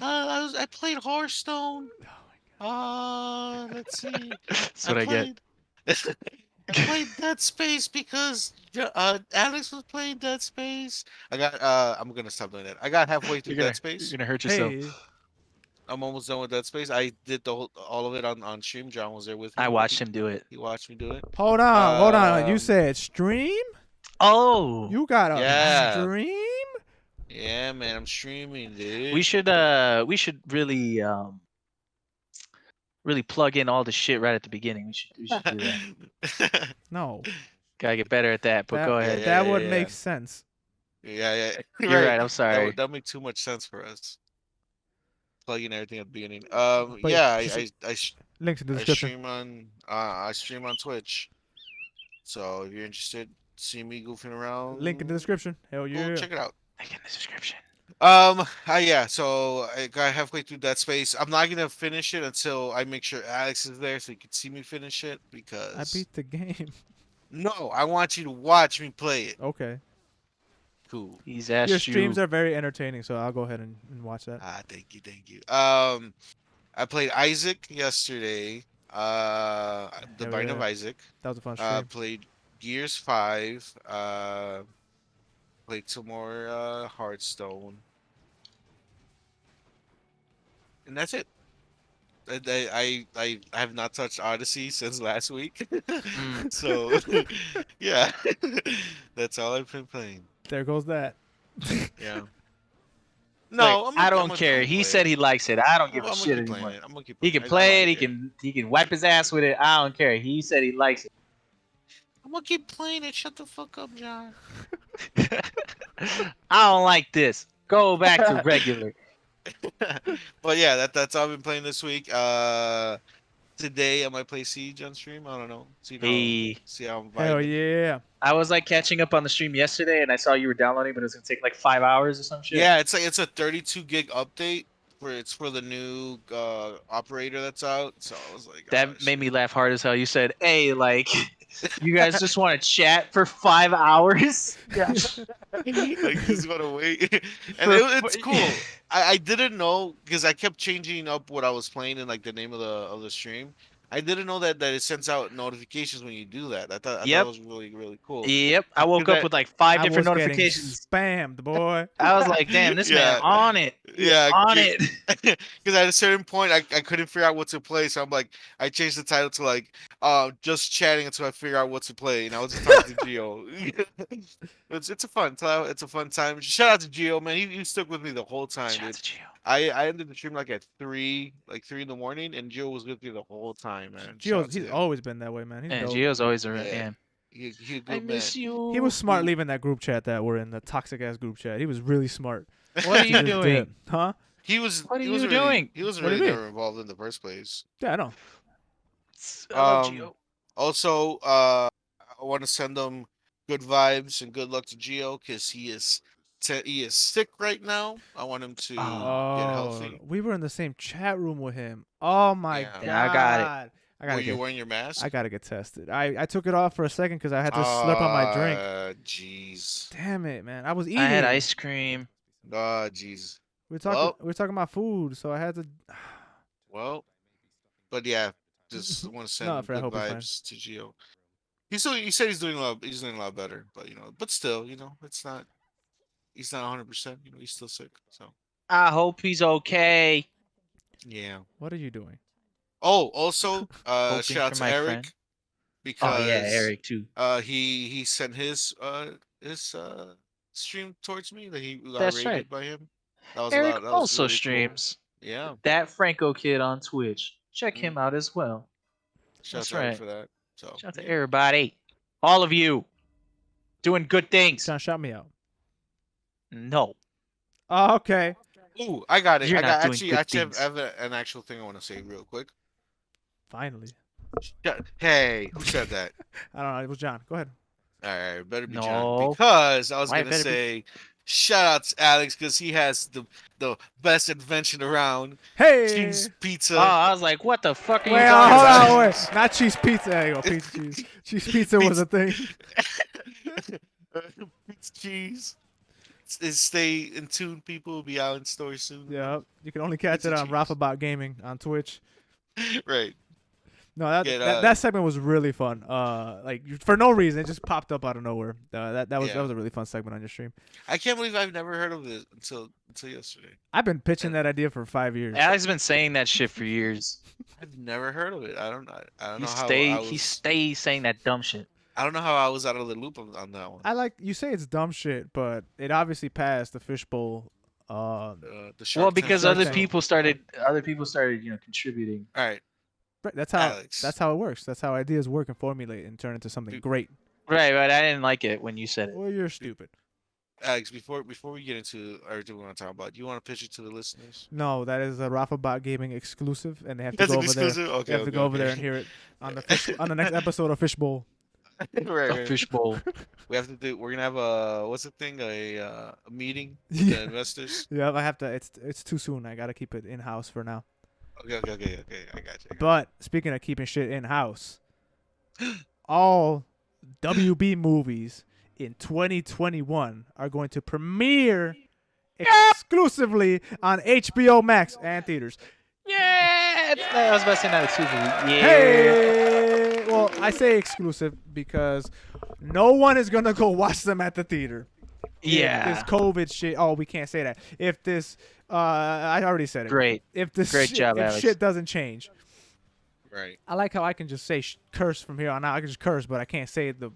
C: I played Hearthstone. Let's see.
B: That's what I get.
C: I played Dead Space because Alex was playing Dead Space. I'm gonna stop doing that. I got halfway through Dead Space.
B: You're gonna hurt yourself.
A: Hey,
C: I'm almost done with Dead Space. I did all of it on stream. John was there with me.
B: I watched him do it.
C: He watched me do it.
A: hold on. You
C: Um,
A: said stream?
B: Oh,
A: You got a
C: Yeah.
A: stream?
C: Yeah, man, I'm streaming, dude.
B: we should really really plug in all the shit right at the beginning. We should do that.
A: No,
B: Gotta get better at that. But go ahead.
A: that would make sense.
C: Yeah.
B: You're
C: Right.
B: right. I'm sorry.
C: That make too much sense for us. Plugging everything at the beginning.
A: But
C: Yeah,
A: links in the
C: I
A: description.
C: stream on Twitch. So if you're interested, see me goofing around.
A: Link in the description. Hell
C: Go
A: yeah.
C: check it out.
B: Link in the description.
C: Yeah. So I got halfway through Dead Space. I'm not gonna finish it until I make sure Alex is there so he can see me finish it because
A: I beat the game.
C: No, I want you to watch me play it.
A: Okay.
C: Cool.
B: He's asked
A: Your streams
B: you.
A: are very entertaining, so I'll go ahead and watch that.
C: Thank you. I played Isaac yesterday. The
A: Hell
C: Binding of
A: yeah.
C: Isaac.
A: That was a fun stream.
C: Played Gears 5. Played some more Hearthstone. And that's it. I have not touched Odyssey since last week. So yeah. That's all I've been playing.
A: There goes that.
C: Yeah.
B: No,
C: No,
B: I don't care. He said he likes it. I don't give a shit anymore. He can play it. He can wipe his ass with it. I don't care. He said he likes it.
C: I'm gonna keep playing it. Shut the fuck up, John.
B: I don't like this. Go back to regular.
C: But yeah, that's all I've been playing this week. Today I might play Siege on stream. I don't know. See how I'm vibing.
A: Hell yeah.
B: I was like catching up on the stream yesterday, and I saw you were downloading, but it was gonna take like 5 hours or some shit.
C: Yeah, it's a 32 gig update. It's for the new operator that's out. So I was like,
B: that made me laugh hard as hell. You said, "Hey, like, you guys just want to chat for 5 hours?"
A: Yeah.
C: Like, just want to wait. And it's cool. I didn't know because I kept changing up what I was playing and like the name of the stream. I didn't know that it sends out notifications when you do that. I thought it was really cool.
B: Yep. I woke up with like 5 different notifications.
A: Spammed, boy.
B: I was like, damn, this man on it.
C: Yeah,
B: on it.
C: Because at a certain point, I couldn't figure out what to play, so I'm like, I changed the title to like, just chatting until I figure out what to play, and I was just talking to Gio. It's a fun time. It's a fun time. Shout out to Gio, man. He stuck with me the whole time,
B: Shout out
C: dude.
B: to Gio.
C: I ended the stream like at 3 in the morning, and Gio was with me the whole time, man.
A: He's always been that way, man. He's dope.
B: Gio's always around. Yeah.
C: He a good
B: I miss you.
A: He was smart leaving that group chat that we're in, the toxic ass group chat. He was really smart.
B: What are you doing?
A: Huh?
B: What are you doing?
C: He wasn't
A: What do
C: really
A: you mean?
C: never involved in the first place.
A: Yeah, I know.
B: I love Gio.
C: Also, I want to send him good vibes and good luck to Gio because he is sick right now. I want him to get healthy.
A: We were in the same chat room with him. Oh my god!
B: Yeah, I got it.
C: Were you wearing your mask?
A: I gotta get tested. I took it off for a second because I had to slurp on my drink.
C: Jeez.
A: Damn it, man! I was eating.
B: I had ice cream.
C: Jeez.
A: We were talking about food, so I had to.
C: Well, but yeah, just want to send good vibes to Gio. He said he's doing a lot better, but still, it's not. He's not 100%. He's still sick. So
B: I hope he's okay.
C: yeah.
A: What are you doing?
C: Oh, also, shout out to Eric
B: friend.
C: because
B: Eric too.
C: He sent his stream towards me that he got
B: That's
C: rated
B: right.
C: by him. That was
B: Eric
C: that was
B: also
C: really cool.
B: streams.
C: Yeah.
B: That Franco kid on Twitch. Check him out as well.
C: Shout
B: That's
C: out to Eric
B: right.
C: for that. So
B: Shout out to everybody. All of you. Doing good things.
A: John, shout me out.
B: No.
A: Oh, okay.
C: Ooh, I got it.
B: You're
C: I
B: not
C: got
B: doing good things.
C: have an actual thing I want to say real quick.
A: Finally.
C: Hey, who said that?
A: I don't know. It was John. Go ahead.
C: All right, better be
B: No.
C: John because I was
B: Why
C: gonna
B: better be-
C: say shout out to Alex because he has the best invention around.
A: Hey.
C: Cheese pizza.
B: Oh, I was like, what the fuck are you
A: Wait,
B: talking
A: hold
B: about?
A: on, wait. Not cheese pizza. There you go. Pizza cheese. Cheese pizza was a thing.
C: Pizza cheese. Stay in tune. People will be out in stores soon.
A: Yeah, you can only catch
C: Pizza
A: it on
C: cheese.
A: Rafa Bot Gaming on Twitch.
C: Right.
A: No, that segment was really fun. Like for no reason, it just popped up out of nowhere. That was a really fun segment on your stream.
C: I can't believe I've never heard of this until yesterday.
A: I've been pitching that idea for 5 years.
B: Alex has been saying that shit for years.
C: I've never heard of it. I don't know how
B: He stays saying that dumb shit.
C: I don't know how I was out of the loop on that one.
A: I like you say it's dumb shit, but it obviously passed the fishbowl.
C: The Shark
B: Well,
C: Tank.
B: because
A: Shark
B: other
A: Tank.
B: people started, contributing.
C: All right.
A: Right, that's
C: Alex.
A: how it works. That's how ideas work and formulate and turn into something great.
B: Right, but I didn't like it when you said it.
A: Well, you're stupid.
C: Alex, before we get into everything we want to talk about, do you want to pitch it to the listeners?
A: No, that is a Rafa Bot Gaming exclusive, and they have to
C: That's
A: go
C: an
A: over there.
C: exclusive. Okay,
A: They have to
C: okay,
A: go over there
C: okay.
A: and hear it on the next episode of Fishbowl.
C: right,
B: A
C: right.
B: fishbowl.
C: We have to do. We're gonna have a what's the thing? A meeting with
A: Yeah.
C: the investors.
A: Yeah, I have to. It's too soon. I gotta keep it in house for now.
C: Okay. I got you.
A: But speaking of keeping shit in house, all WB movies in 2021 are going to premiere exclusively on HBO Max and theaters.
B: Yeah, I was about to say not exclusively. Yeah.
A: Hey, well, I say exclusive because no one is gonna go watch them at the theater.
B: Yeah.
A: If this COVID shit. Oh, we can't say that. If this, I already said it.
B: Great.
A: If this,
B: Great job,
A: if
B: Alex.
A: shit doesn't change.
C: Right.
A: I like how I can just say curse from here on out. I can just curse, but I can't say the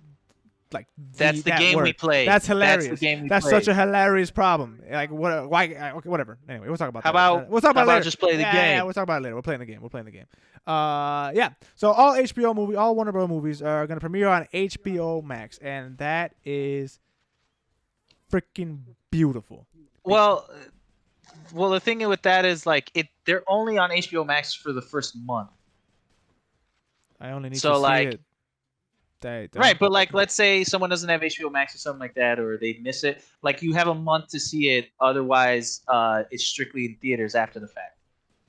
B: That's the
A: that
B: game
A: word.
B: we play.
A: That's hilarious.
B: That's the game we
A: That's
B: play.
A: such a hilarious problem. Like what? Why? Okay, whatever. Anyway, we'll talk about
B: How
A: that.
B: about-
A: we'll talk
B: how
A: about it
B: about
A: later.
B: just play the
A: Yeah,
B: game?
A: Yeah, we'll talk about it later. We're playing the game. Yeah. So all HBO movie, all Warner Bros. Movies are gonna premiere on HBO Max, and that is freaking beautiful.
B: Well, the thing with that is like they're only on HBO Max for the first month.
A: I only need
B: So,
A: to see
B: like-
A: it.
B: Right, but like let's say someone doesn't have HBO Max or something like that, or they miss it. Like you have a month to see it. Otherwise, it's strictly in theaters after the fact.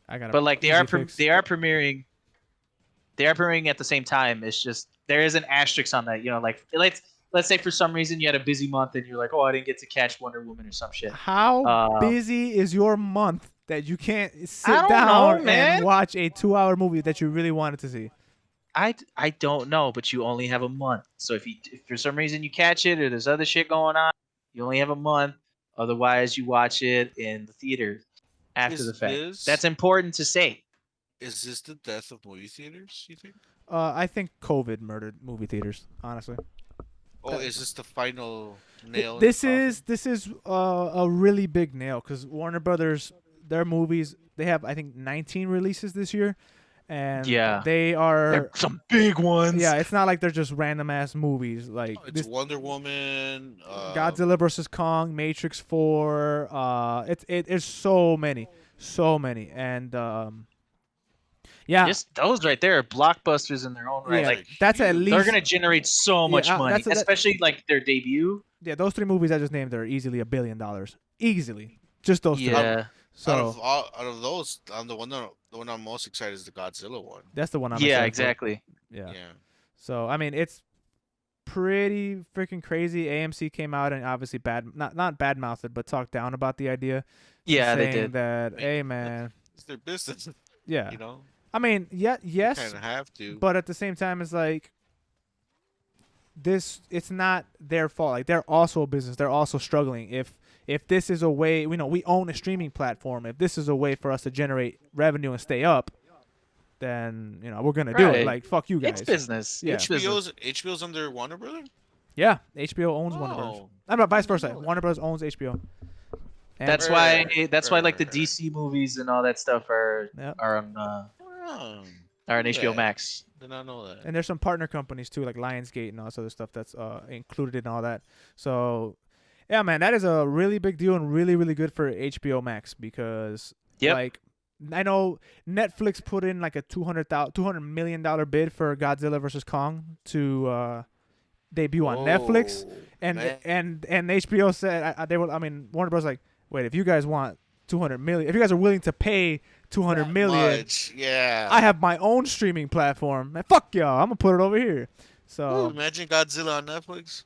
A: I got.
B: But like they are premiering. They are premiering at the same time. It's just there is an asterisk on that. You know, like let's say for some reason you had a busy month and you're like, oh, I didn't get to catch Wonder Woman or some shit.
A: How busy is your month that you can't sit
B: I don't
A: down
B: know, man.
A: and watch a 2-hour movie that you really wanted to see?
B: I don't know, but you only have a month. So if for some reason you catch it or there's other shit going on, you only have a month. Otherwise, you watch it in the theater after the fact. That's important to say.
C: Is this the death of movie theaters? You think?
A: I think COVID murdered movie theaters. Honestly,
C: Oh, is this the final nail? in
A: this
C: the coffin?
A: is a really big nail because Warner Brothers, their movies, they have I think 19 releases this year, and
B: Yeah.
A: they are
B: They're some big ones.
A: yeah. It's not like they're just random ass movies like
C: Oh, it's
A: this.
C: Wonder Woman.
A: Godzilla vs Kong, Matrix 4. It's so many, and yeah,
B: Just those right there are blockbusters in their own right.
A: yeah,
B: Like
A: that's at least
B: they're gonna generate so much money,
A: that's-
B: especially like their debut.
A: yeah. Those 3 movies I just named are easily $1 billion, easily. Just those 3.
B: Yeah,
A: So
C: out of those, the one I'm most excited is the Godzilla one.
A: that's the one I'm
B: yeah,
A: excited for.
B: exactly.
A: Yeah.
C: Yeah.
A: So I mean, it's pretty freaking crazy. AMC came out and obviously not bad mouthed, but talked down about the idea.
B: Yeah, they
A: saying
B: did.
A: that. Hey man,
C: It's their business.
A: yeah.
C: You know.
A: I mean, yes,
C: Kind of have to.
A: but at the same time, it's like it's not their fault. Like they're also a business. They're also struggling. If this is a way, we own a streaming platform. If this is a way for us to generate revenue and stay up, then we're gonna do it.
B: Right.
A: Like fuck you guys.
B: It's business.
A: Yeah.
B: It's business.
C: HBO's under Warner Brother.
A: Yeah, HBO owns Warner Bros.
C: Oh.
A: I'm not vice versa. Warner Bros. owns HBO. And
B: That's
C: Right,
B: why. That's why like the
C: right.
B: DC movies and all that stuff are
A: Yep.
B: on
C: Oh,
B: HBO
C: Yeah.
B: Max.
C: did not know that.
A: And there's some partner companies too, like Lionsgate and all this other stuff that's included in all that. So, yeah, man, that is a really big deal and really, really good for HBO Max because,
B: Yep.
A: like, I know Netflix put in like a $200 million bid for Godzilla vs Kong to debut on Netflix,
C: Oh,
A: and
C: man.
A: and HBO said Warner Bros. Like, wait, if you guys want 200 million, if you guys are willing to pay 200 million.
C: Much, yeah.
A: I have my own streaming platform. Man, fuck y'all. I'm gonna put it over here.
C: Ooh,
A: So
C: imagine Godzilla on Netflix.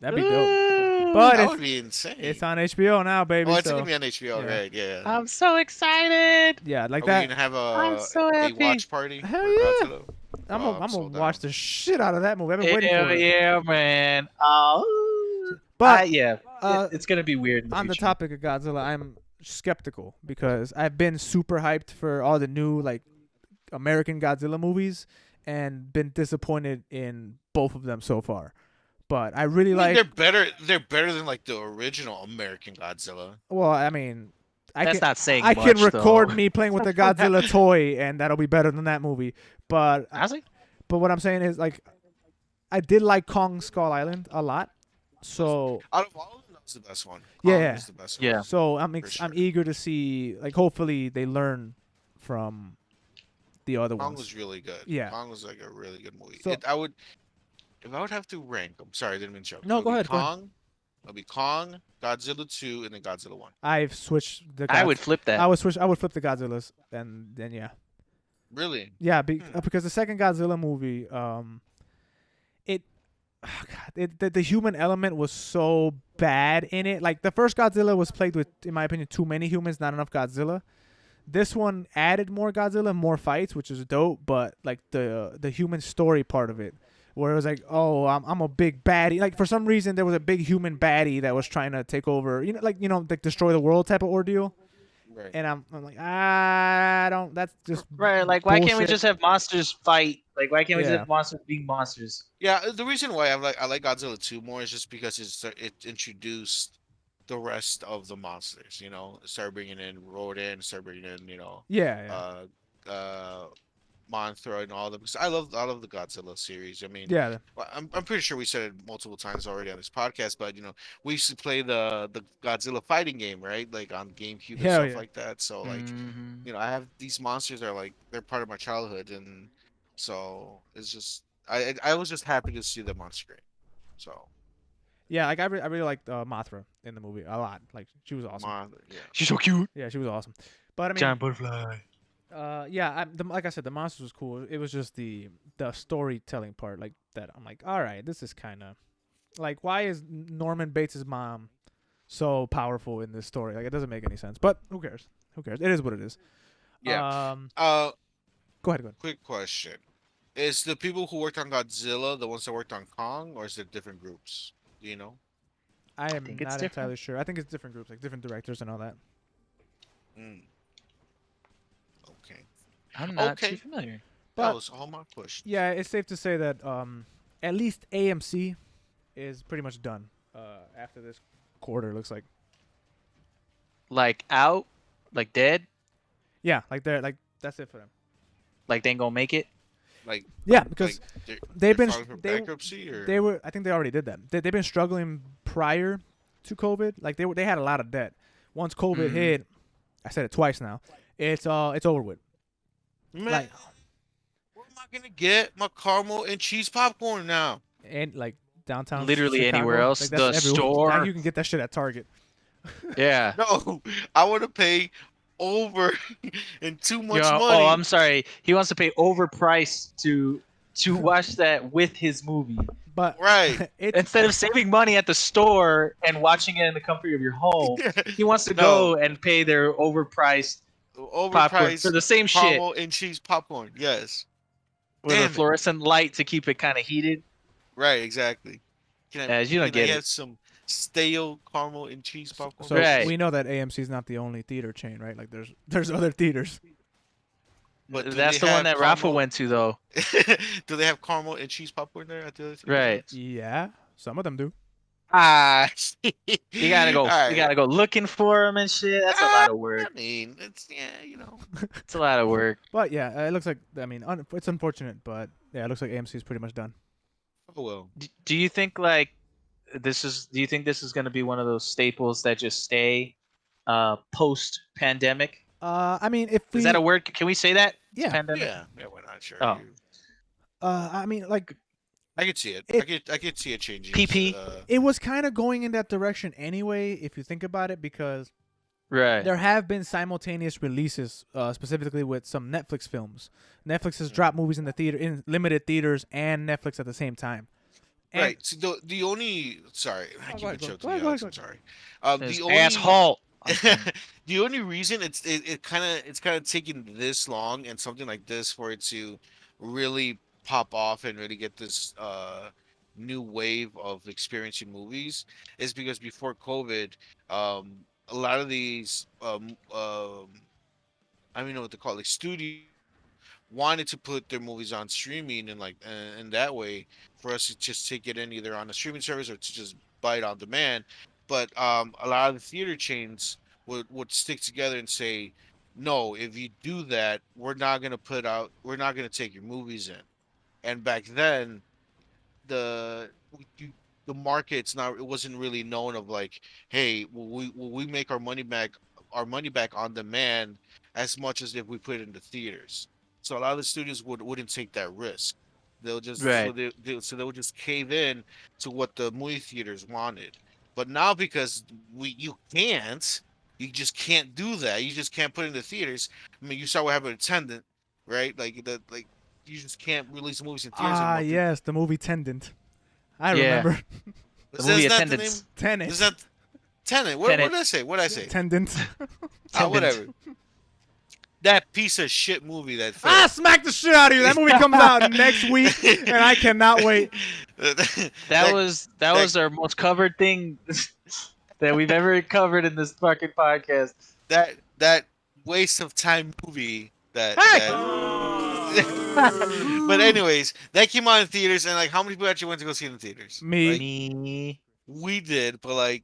A: that'd be dope. But
C: That would be insane.
A: it's on HBO now, baby.
C: Oh, it's
A: so
C: gonna be on HBO,
A: yeah.
C: right? Yeah.
B: I'm so excited.
A: yeah, like
C: Are
A: that.
C: we gonna have
B: I'm so
C: a
B: happy.
C: watch party?
A: Hell
C: for
A: yeah.
C: Godzilla?
A: I'm
C: Oh,
A: gonna
C: so
A: watch
C: down.
A: the shit out of that movie. I've been waiting for
B: Hell
A: it.
B: yeah, man.
A: But
B: yeah,
A: uh,
B: it's gonna be weird. In the
A: on the
B: future.
A: topic of Godzilla, I'm skeptical because I've been super hyped for all the new like American Godzilla movies and been disappointed in both of them so far. But I really
C: I mean,
A: like.
C: they're better than like the original American Godzilla.
A: Well, I mean,
B: That's not saying
A: I
B: much,
A: can record
B: though.
A: me playing with the Godzilla toy, and that'll be better than that movie. But
B: Honestly,
A: but what I'm saying is like I did like Kong Skull Island a lot. So
C: Out of all of them, that was the best one.
A: yeah,
C: Kong
A: yeah.
C: is the best one
B: yeah.
A: So
C: for
A: I'm
C: sure.
A: eager to see like hopefully they learn from the other
C: Kong
A: ones.
C: was really good.
A: Yeah.
C: Kong was like a really good movie.
A: So
C: I would, if I would have to rank, I'm sorry, I didn't mean to joke. It
A: no,
C: would
A: go
C: be
A: ahead, go ahead.
C: Kong. It'll be Kong, Godzilla 2, and then Godzilla 1.
A: I've switched the
B: I
A: gods.
B: would flip that.
A: I would flip the Godzillas and then yeah.
C: Really?
A: Yeah,
C: Hmm.
A: because the second Godzilla movie, it, the human element was so bad in it. Like the first Godzilla was plagued with, in my opinion, too many humans, not enough Godzilla. This one added more Godzilla, more fights, which is dope. But like the human story part of it, where it was like, oh, I'm a big baddie. Like for some reason there was a big human baddie that was trying to take over. Like destroy the world type of ordeal.
C: Right.
A: And I'm like, I don't. That's just
B: Right, like why can't we
A: bullshit.
B: just have monsters fight? Like why can't we just
A: Yeah.
B: have monsters being monsters?
C: Yeah, the reason why I like Godzilla 2 more is just because it introduced the rest of the monsters. You know, started bringing in Rodan, started bringing in
A: Yeah,
C: uh Mothra and all of them. Because I love the Godzilla series. I mean,
A: yeah.
C: well, I'm pretty sure we said it multiple times already on this podcast, but we used to play the Godzilla fighting game, right? Like on GameCube and
A: Hell
C: stuff
A: yeah.
C: like that. So like,
B: Mhm.
C: I have these monsters are like they're part of my childhood, and so it's just I was just happy to see them on screen. So
A: Yeah, like I really liked Mothra in the movie a lot. Like she was awesome.
C: yeah.
B: She's so cute.
A: Yeah, she was awesome. But I mean,
B: Giant butterfly.
A: yeah, like I said, the monsters was cool. It was just the storytelling part, like that. I'm like, all right, this is kind of like, why is Norman Bates' mom so powerful in this story? Like, it doesn't make any sense. But who cares? Who cares? It is what it is.
C: Yeah.
A: Go ahead.
C: Quick question: is the people who worked on Godzilla the ones that worked on Kong, or is it different groups? Do you know?
A: I am
B: think it's
A: not
B: different.
A: entirely sure. I think it's different groups, like different directors and all that.
C: Mm. Okay.
B: I'm not
C: Okay.
B: too familiar.
A: But
C: That was all my questions.
A: yeah, it's safe to say that at least AMC is pretty much done after this quarter. Looks like.
B: Like out, like dead,
A: Yeah, like they're like that's it for them.
B: like they ain't gonna make it.
C: Like,
A: Yeah, because
C: they're,
A: they've been
C: filing for
A: they
C: bankruptcy, or
A: they were. I think they already did that. They've been struggling prior to COVID. Like they had a lot of debt. Once COVID
B: Mhm.
A: hit, I said it twice now. It's over with.
C: man,
A: Like
C: where am I gonna get my caramel and cheese popcorn now?
A: and like downtown.
B: Literally
A: Chicago,
B: anywhere else.
A: Like, that's
B: The
A: everywhere.
B: store.
A: You can get that shit at Target.
B: Yeah.
C: No, I want to pay over and too much
B: Yeah.
C: money.
B: Oh, I'm sorry. He wants to pay overpriced to watch that with his movie
A: But
C: Right.
A: it's
B: instead of saving money at the store and watching it in the comfort of your home. He wants to
C: No.
B: go and pay their overpriced popcorn for
C: Overpriced
B: the same shit
C: caramel and cheese popcorn. Yes.
B: with a
C: Damn it.
B: fluorescent light to keep it kind of heated.
C: Right. Exactly.
B: As you don't
C: can I
B: get
C: have
B: it.
C: some stale caramel and cheese popcorn?
A: so
B: Right.
A: we know that AMC is not the only theater chain, right? Like there's other theaters.
C: But do
B: That's
C: they
B: the one
C: have
B: that Rafa
C: caramel-
B: went to, though.
C: Do they have caramel and cheese popcorn there at the other theater?
B: Right.
A: Yeah, some of them do.
C: Ah.
B: You gotta go.
C: All
B: You gotta go looking for them and shit. That's a lot of work.
C: I mean, it's
B: It's a lot of work.
A: But yeah, it looks like I mean it's unfortunate, but yeah, it looks like AMC is pretty much done.
C: Oh well.
B: Do you think like this is? Do you think this is gonna be one of those staples that just stay post pandemic?
A: I mean if we
B: Is that a word? Can we say that?
A: Yeah.
B: Pandemic.
C: Yeah. Yeah. Why not? Sure.
B: Oh.
A: I mean like
C: I could see it. I could see it changing.
B: PP.
A: it was kind of going in that direction anyway, if you think about it, because
B: Right.
A: there have been simultaneous releases, specifically with some Netflix films. Netflix has dropped movies in the theater, in limited theaters, and Netflix at the same time. And
C: Right. So the only sorry, I
A: go
C: keep
A: ahead,
C: it
A: go ahead, go
C: Alex,
A: ahead.
C: I'm sorry.
B: This
C: The only
B: asshole.
C: the only reason it's kind of taking this long and something like this for it to really pop off and really get this new wave of experiencing movies is because before COVID, a lot of these I don't even know what to call it, like studio wanted to put their movies on streaming and like and that way for us to just take it in either on a streaming service or to just buy it on demand. But a lot of the theater chains would stick together and say, no, if you do that, we're not gonna take your movies in. And back then, the you, the market's not, it wasn't really known of like, hey, will we make our money back on demand as much as if we put it into theaters. So a lot of the studios wouldn't take that risk. They'll just
B: Right.
C: so they'll just cave in to what the movie theaters wanted. But now, because you just can't do that. You just can't put it in the theaters. I mean, you saw what happened with Attendant, right? Like you just can't release movies in theaters
A: Ah,
C: anymore.
A: yes, the movie Tendant. I
B: Yeah.
A: remember.
B: The movie
C: That's not the name.
B: Attendance.
A: Tenet.
C: Is that Tenet? What
B: Tenet.
C: did I say? What did I say?
A: Tendant.
C: Ah,
B: Attendant.
C: whatever. That piece of shit movie. That film.
A: Ah, smack the shit out of you. That movie comes out next week, and I cannot wait.
B: That was our most covered thing that we've ever covered in this fucking podcast.
C: that waste of time movie. That.
B: Hey!
C: But anyways, that came out in theaters, and like, how many people actually went to go see it in theaters?
A: Me.
C: Like,
B: Me.
C: we did, but like,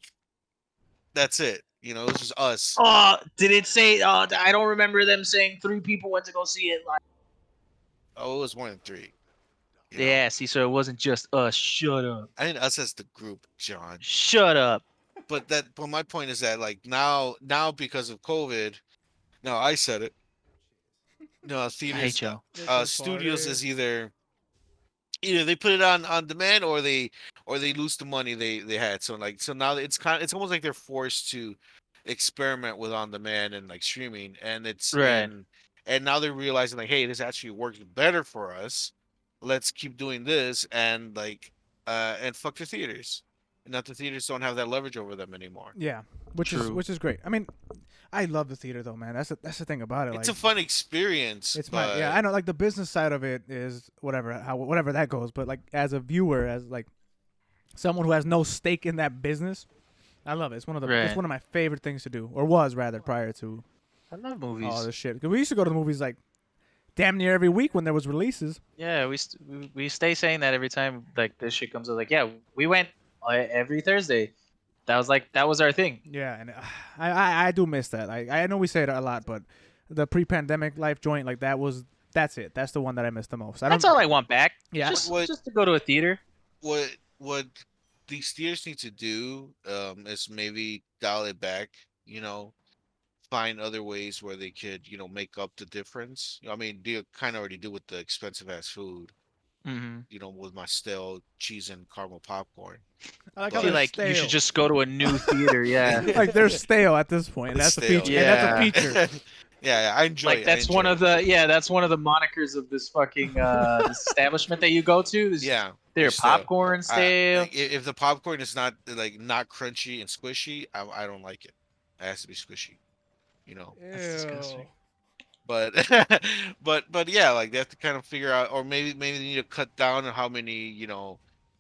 C: that's it. You know, it was just us.
B: Oh, did it say? Oh, I don't remember them saying 3 people went to go see it. Like,
C: Oh, it was more than 3. You know?
B: yeah, see, so it wasn't just us. Shut up.
C: I think us as the group, John.
B: Shut up.
C: But my point is that like now because of COVID, no, I said it. No,
B: I hate
C: theaters,
B: y'all.
C: studios is either they put it on demand, or they lose the money they had. So like, so now it's almost like they're forced to experiment with on demand and like streaming, and
B: Right.
C: and now they're realizing like, hey, this actually works better for us. Let's keep doing this, and like and fuck the theaters. And that the theaters don't have that leverage over them anymore.
A: Yeah, which
B: True.
A: is great. I mean, I love the theater though, man. That's the thing about it.
C: It's
A: like,
C: a fun experience.
A: it's
C: but
A: I know, like the business side of it is whatever that goes. But like as a viewer, as like someone who has no stake in that business, I love it. It's it's
B: Right.
A: one of my favorite things to do, or was rather prior to
B: I love movies.
A: all this shit. 'Cause we used to go to the movies like damn near every week when there was releases.
B: Yeah, we stay saying that every time like this shit comes up. Like, yeah, we went every Thursday. That was our thing.
A: Yeah, and I do miss that. I know we say it a lot, but the pre-pandemic life joint, like that's it. That's the one that I miss the most.
B: That's all I want back.
A: Yeah.
B: Just to go to a theater.
C: what these theaters need to do is maybe dial it back, find other ways where they could, make up the difference. I mean, they kind of already do with the expensive ass food,
B: Mm-hmm.
C: with my stale cheese and caramel popcorn.
A: I like
C: But-
A: how
B: I feel
A: they're
B: like you should
A: stale.
B: just go to a new theater. Yeah.
A: Like they're stale at this point. That's a
C: Stale,
A: feature. And that's a
B: yeah.
A: feature.
C: Yeah, I enjoy
B: Like
C: it.
B: that's one of the monikers of this fucking this establishment that you go to. Is
C: Yeah.
B: their
C: it's stale.
B: popcorn stale.
C: If the popcorn is not not crunchy and squishy, I don't like it. It has to be squishy,
B: That's disgusting.
C: But but yeah, like they have to kind of figure out, or maybe they need to cut down on how many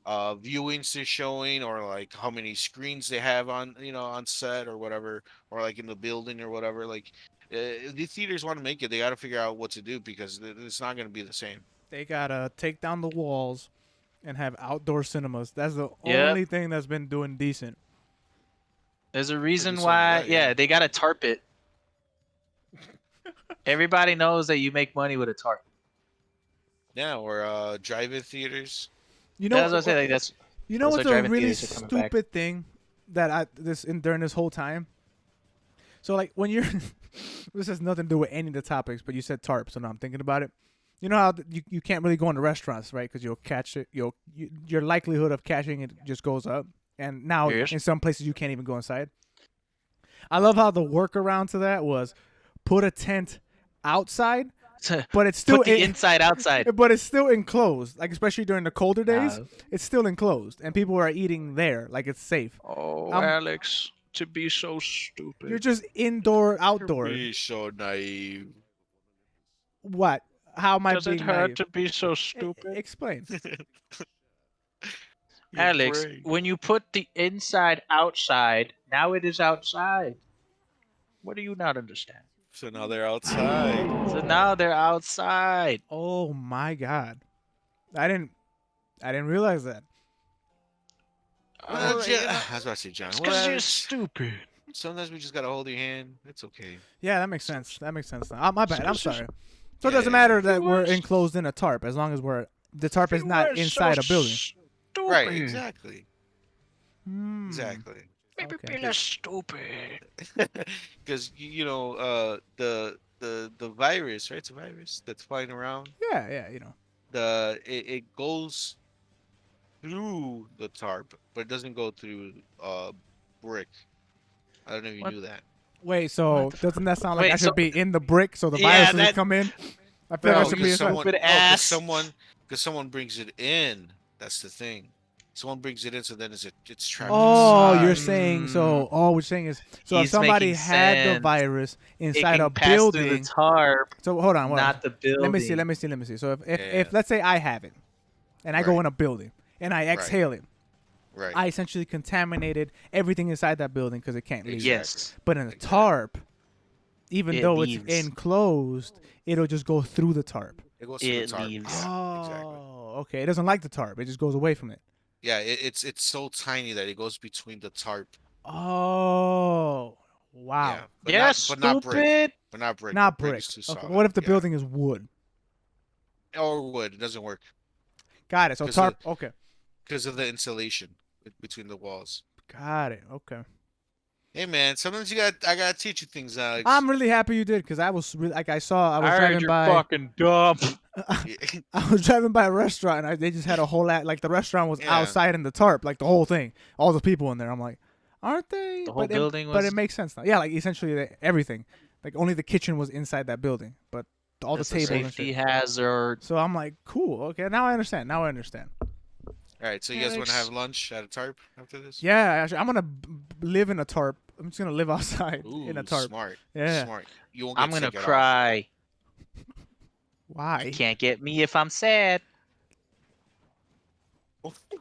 C: viewings they're showing, or like how many screens they have on on set or whatever, or like in the building or whatever. Like if the theaters want to make it, they got to figure out what to do, because it's not going to be the same.
A: They gotta take down the walls and have outdoor cinemas. That's the
B: Yep.
A: only thing that's been doing decent.
B: There's a reason
C: something
B: why.
C: like that, yeah.
B: Yeah, they gotta tarp it. Everybody knows that you make money with a tarp.
C: Yeah, or drive-in theaters.
A: You know,
B: That's what I say. Like that's
A: you know
B: that's
A: what's
B: why
A: a
B: drive-in
A: really
B: theaters are coming back.
A: stupid thing that during this whole time. So like when you're, this has nothing to do with any of the topics, but you said tarp, so now I'm thinking about it. You know how you can't really go into restaurants, right? Because you'll catch it. Your likelihood of catching it just goes up, and now
B: Yes.
A: in some places you can't even go inside. I love how the workaround to that was put a tent outside, but it's still
B: Put the inside outside.
A: but it's still enclosed. Like especially during the colder days,
B: Uh,
A: it's still enclosed, and people are eating there, like it's safe.
B: Oh,
A: Alex,
B: to be so stupid.
A: You're just outdoor.
C: Be so naive.
A: What? How am I
B: Does
A: being
B: it hurt
A: naive?
B: to be so
A: E-
B: stupid?
A: Explain.
B: Alex, when you put the inside outside, now it is outside. What do you not understand?
C: So now they're outside.
B: So now they're outside.
A: Oh my God, I didn't realize that.
C: Well, I was about to say, John.
B: It's because you're
C: What?
B: stupid.
C: Sometimes we just gotta hold your hand. It's okay.
A: Yeah, that makes sense. That makes sense. My bad. I'm sorry. So it
C: Yeah,
A: doesn't
C: yeah,
A: matter
C: yeah.
A: that we're enclosed in a tarp as long as the tarp is not inside a building.
C: Right, exactly.
A: Hmm.
C: Exactly.
A: Okay.
B: Stupid.
C: Because the virus, right? It's a virus that's flying around.
A: Yeah, yeah, you know.
C: It goes through the tarp, but it doesn't go through brick. I don't know if you
B: What?
C: knew that.
A: Wait,
B: What
A: so
B: the
A: doesn't that sound like
B: Wait,
A: I
B: so
A: should be in the brick so the virus
B: yeah,
A: doesn't
B: that
A: come in? I feel like I
C: No,
B: bro,
A: should
B: you
A: be
C: because
A: inside.
C: someone
B: stupid
C: no,
B: ass.
C: because someone brings it in. That's the thing. Someone brings it in, so then it's trapped
A: Oh, you're
C: inside.
A: saying so. Oh, what you're saying is so if
B: He's
A: somebody
B: making
A: had the
B: sense.
A: virus
B: It
A: inside a
B: can pass through the
A: building.
B: tarp,
A: So hold on, hold on.
B: not the
A: Let me
B: building.
A: see. So if
C: Yeah.
A: let's say I have it and I go
C: Right.
A: in a building and I
C: Right.
A: exhale it,
C: Right.
A: I essentially contaminated everything inside that building because it can't leave.
C: Exactly.
B: Yes,
A: But in a
C: Exactly.
A: tarp, even
B: it
A: though
B: leaves.
A: it's enclosed, it'll just go through the tarp.
C: It goes through the
B: It
C: tarp.
B: leaves.
C: Yeah, exactly.
A: Oh, okay. It doesn't like the tarp. It just goes away from it.
C: Yeah, it's so tiny that it goes between the tarp.
A: Oh,
C: Yeah,
A: wow.
C: but
B: Yeah,
C: not brick.
B: stupid.
C: But not brick.
A: Not
C: Brick
A: brick.
C: is too
A: Okay.
C: solid.
A: What if the
C: Yeah.
A: building is wood?
C: Or wood. It doesn't work
A: Got it. So
C: because
A: tarp. Okay.
C: of the insulation between the walls.
A: Got it. Okay.
C: Hey man, sometimes I gotta teach you things, Alex.
A: I'm really happy you did because I was really, like I was
B: I heard
A: driving
B: you're
A: by.
B: fucking dumb.
C: Yeah.
A: I was driving by a restaurant and they just had a whole lot. Like the restaurant was
C: Yeah.
A: outside in the tarp, like the whole thing, all the people in there. I'm like, aren't they?
B: The whole building
A: But
B: was-
A: it makes sense now. Yeah, like essentially everything. Like only the kitchen was inside that building, but all
B: That's
A: the
B: a
A: tables and
B: safety
A: shit.
B: hazard.
A: So I'm like, cool. Okay, now I understand. All
C: Right, so you guys want to
B: Alex.
C: have lunch at a tarp after this?
A: Yeah, actually, I'm gonna live in a tarp. I'm just gonna live outside in a
C: Ooh,
A: tarp.
C: smart.
A: Yeah.
C: Smart. You won't get
B: I'm gonna
C: sick at all.
B: cry.
A: Why?
B: You can't get me if I'm sad.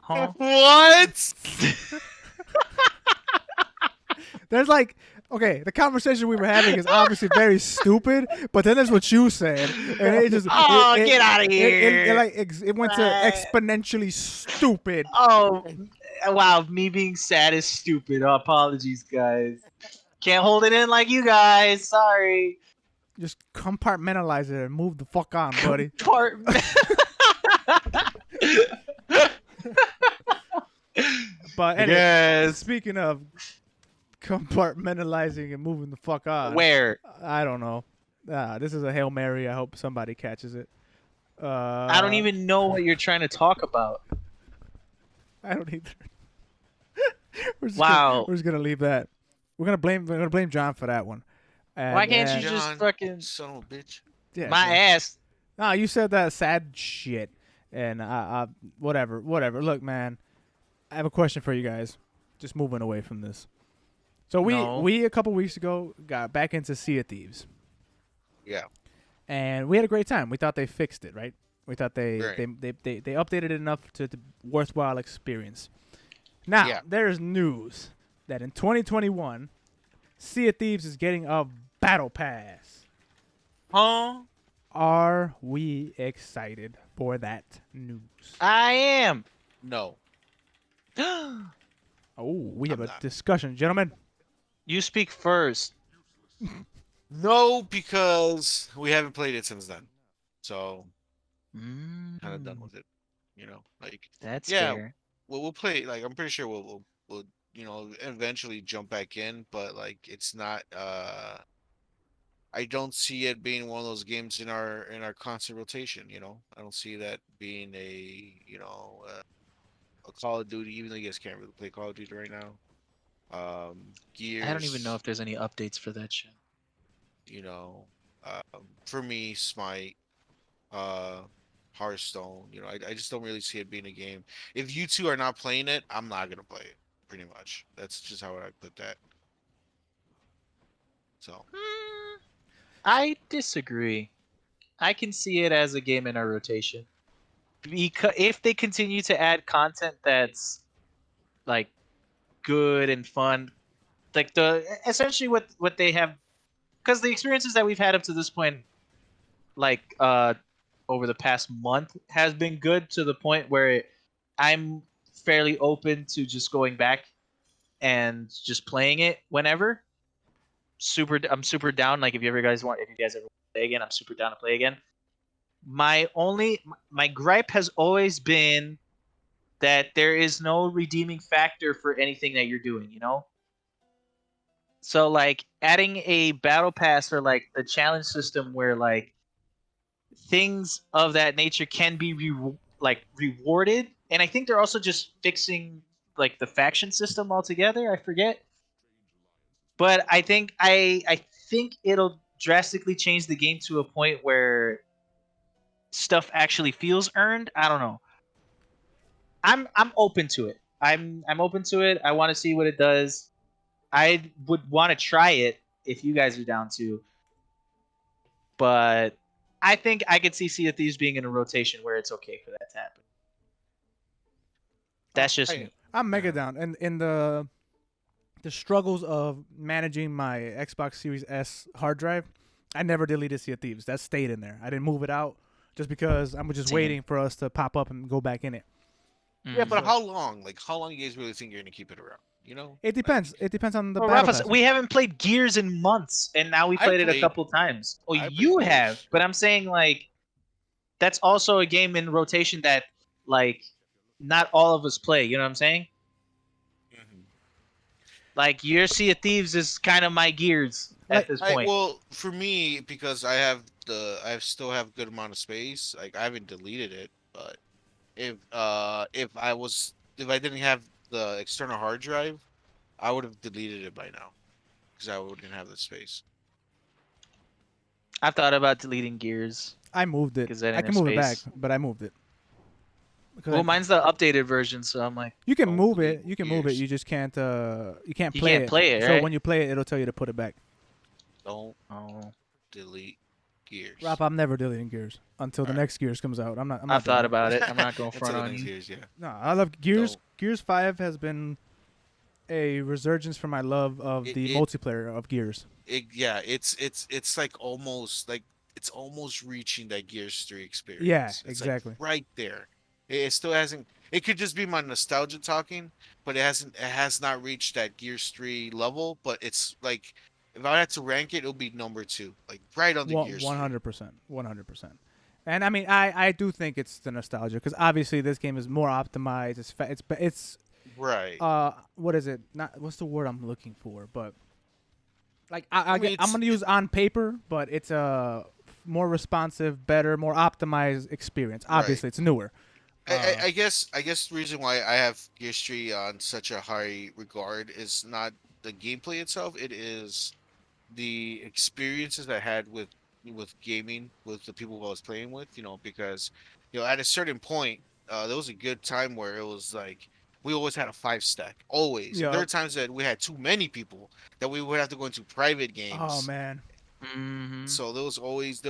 B: Huh?
C: What?
A: There's like, okay, the conversation we were having is obviously very stupid, but then there's what you said, and it just
B: Oh, get outta here.
A: It went to exponentially stupid.
B: Oh, wow. Me being sad is stupid. Oh, apologies, guys. Can't hold it in like you guys. Sorry.
A: Just compartmentalize it and move the fuck on, buddy.
B: Part.
A: But anyway,
B: Yes.
A: speaking of compartmentalizing and moving the fuck on,
B: Where?
A: I don't know. This is a Hail Mary. I hope somebody catches it.
B: I don't even know what you're trying to talk about.
A: I don't either.
B: Wow.
A: We're just gonna leave that. We're gonna blame John for that one.
B: Why can't you
A: And,
B: just
C: John,
B: fucking
C: son of a bitch.
A: yeah,
B: my
A: yeah.
B: ass?
A: No, you said that sad shit, and whatever. Look, man, I have a question for you guys. Just moving away from this. So
B: No.
A: we a couple weeks ago got back into Sea of Thieves,
C: Yeah.
A: and we had a great time. We thought they fixed it, right? We thought they
C: Right.
A: they updated it enough to worthwhile experience. Now
C: Yeah.
A: there's news that in 2021, Sea of Thieves is getting a battle pass.
B: Huh?
A: Are we excited for that news?
B: I am.
C: No.
A: Oh, we have
C: I'm
A: a
C: not.
A: discussion, gentlemen.
B: You speak first.
C: No, because we haven't played it since then. So kind of done
B: Mm,
C: with it. You know, like
B: that's
C: yeah,
B: fair.
C: we'll play. Like I'm pretty sure we'll eventually jump back in, but like it's not. I don't see it being one of those games in our constant rotation. You know, I don't see that being a Call of Duty. Even though you guys can't really play Call of Duty right now. Gears.
B: I don't even know if there's any updates for that shit.
C: You know, for me, Smite, Hearthstone. You know, I just don't really see it being a game. If you two are not playing it, I'm not gonna play it. Pretty much, that's just how I put that. So
B: I disagree. I can see it as a game in our rotation. Because if they continue to add content that's like good and fun, like essentially what they have, because the experiences that we've had up to this point, like over the past month, has been good to the point where I'm fairly open to just going back and just playing it whenever. I'm super down. Like if you guys ever play again, I'm super down to play again. My gripe has always been that there is no redeeming factor for anything that you're doing, you know? So like adding a battle pass or like the challenge system where like things of that nature can be rewarded, and I think they're also just fixing like the faction system altogether. I forget, but I think it'll drastically change the game to a point where stuff actually feels earned. I don't know. I'm open to it. I'm open to it. I want to see what it does. I would want to try it if you guys are down to. But I think I could see Sea of Thieves being in a rotation where it's okay for that to happen. That's just me.
A: I'm mega down. And in the struggles of managing my Xbox Series S hard drive, I never deleted Sea of Thieves. That stayed in there. I didn't move it out just because I'm just waiting for us to pop up and go back in it.
C: Yeah, but how long? Like, how long you guys really think you're gonna keep it around? You know?
A: It depends. It depends on the
B: Well,
A: battle
B: Rafa,
A: pass.
B: we haven't played Gears in months, and now we played it a couple times. Oh, you have, but I'm saying like that's also a game in rotation that like not all of us play. You know what I'm saying?
C: Mhm.
B: Like your Sea of Thieves is kind of my Gears at this point.
C: Well, for me, because I still have a good amount of space. Like I haven't deleted it, but if I didn't have the external hard drive, I would have deleted it by now because I wouldn't have the space.
B: I've thought about deleting Gears.
A: I moved it.
B: 'Cause I
A: I
B: didn't
A: can
B: have
A: move it back,
B: space.
A: but I moved it. Because
B: Well, mine's the updated version, so I'm like,
A: you can
C: Don't
A: move
C: delete
A: it. You can move it.
C: Gears.
A: You just can't. You can't
B: You
A: play
B: can't
A: it.
B: play it,
A: So
B: right?
A: when you play it, it'll tell you to put it back.
C: Don't
B: oh,
C: delete Gears.
A: Rafa, I'm never deleting Gears until the
C: Alright.
A: next Gears comes out. I'm not.
B: I've thought
A: doing
B: about it. I'm not going
C: Until
B: front
C: the
B: on
C: next
B: you.
C: Gears, yeah.
A: No, I love Gears.
C: Don't.
A: Gears 5 has been a resurgence for my love of the multiplayer of Gears.
C: It's like almost like it's almost reaching that Gears 3 experience.
A: Yeah,
C: It's
A: exactly.
C: like right there. It still hasn't. It could just be my nostalgia talking, but it hasn't. It has not reached that Gears 3 level. But it's like if I had to rank it, it'll be number 2, like right on the Gears 3.
A: 100%. 100%. And I mean, I do think it's the nostalgia because obviously this game is more optimized. It's
C: Right.
A: what is it? Not what's the word I'm looking for? But like
C: I mean,
A: I'm gonna use on paper, but it's a more responsive, better, more optimized experience. Obviously, it's newer.
C: I guess the reason why I have Gears 3 on such a high regard is not the gameplay itself. It is the experiences I had with gaming with the people I was playing with. You know, because at a certain point, there was a good time where it was like we always had a 5 stack, always.
A: Yeah.
C: And there are times that we had too many people that we would have to go into private games.
A: Oh man.
B: Mm-hmm.
C: So there's always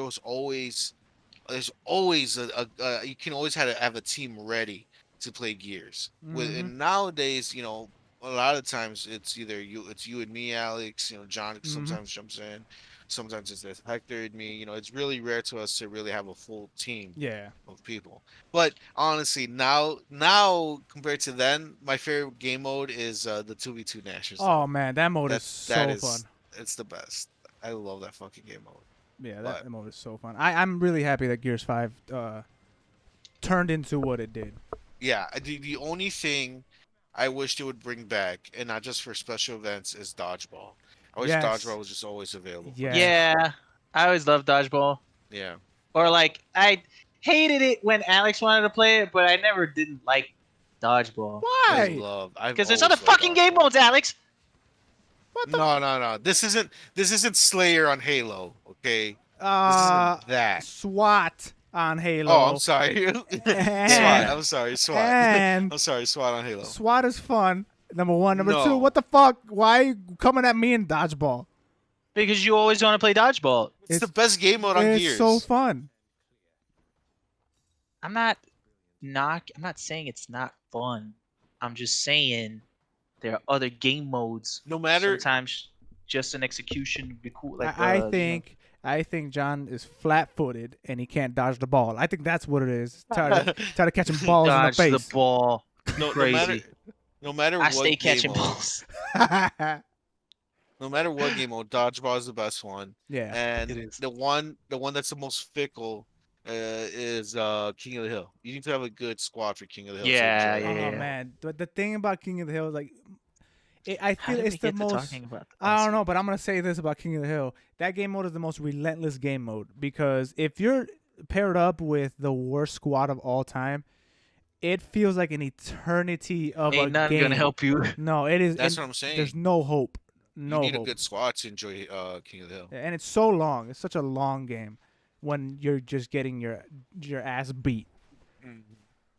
C: you can always have a team ready to play Gears. And nowadays, a lot of times it's either you and me, Alex. John sometimes jumps in, sometimes it's Hector and me. It's really rare to us to really have a full team of people. But honestly, now compared to then, my favorite game mode is the 2v2 National.
A: Oh man, that mode is so fun.
C: It's the best. I love that fucking game mode.
A: Yeah, that mode is so fun. I'm really happy that Gears 5 turned into what it did.
C: Yeah, the only thing I wish they would bring back, and not just for special events, is dodgeball. I wish dodgeball was just always available.
B: Yeah, I always loved dodgeball.
C: Yeah.
B: Or like I hated it when Alex wanted to play it, but I never didn't like dodgeball.
A: Why?
B: Because there's other fucking game modes, Alex.
C: No. This isn't Slayer on Halo, okay? This isn't that.
A: SWAT on Halo.
C: Oh, I'm sorry. SWAT. I'm sorry, SWAT.
A: And
C: I'm sorry, SWAT on Halo.
A: SWAT is fun. Number one. Number
C: No.
A: two, what the fuck? Why are you coming at me in dodgeball?
B: Because you always want to play dodgeball.
C: It's the best game mode on Gears.
A: It's so fun.
B: I'm not saying it's not fun. I'm just saying there are other game modes.
C: No matter.
B: Sometimes just an execution would be cool. Like
A: I think John is flat-footed and he can't dodge the ball. I think that's what it is. Tired of catching balls in the
B: dodge
A: face.
B: the ball.
C: No
B: Crazy.
C: matter. no matter
B: I
C: what
B: stay
C: game
B: catching
C: mode,
B: balls.
C: no matter what game mode, dodgeball is the best one.
A: Yeah.
C: And
B: It is.
C: the one that's the most fickle is King of the Hill. You need to have a good squad for King of the Hill to
B: Yeah,
C: enjoy it.
A: Oh
B: yeah.
A: man, the thing about King of the Hill is like, I
B: How
A: feel
B: did
A: it's
B: we
A: the
B: get to
A: most.
B: talking about the
A: I don't know,
B: lawsuit?
A: but I'm gonna say this about King of the Hill. That game mode is the most relentless game mode because if you're paired up with the worst squad of all time, it feels like an eternity of
B: Ain't
A: a
B: nothing
A: game.
B: gonna help you.
A: No, it is.
C: That's
A: and
C: what I'm saying.
A: There's no hope.
C: You
A: No
C: need a
A: hope.
C: good squad to enjoy King of the Hill.
A: And it's so long. It's such a long game when you're just getting your ass beat. Oh,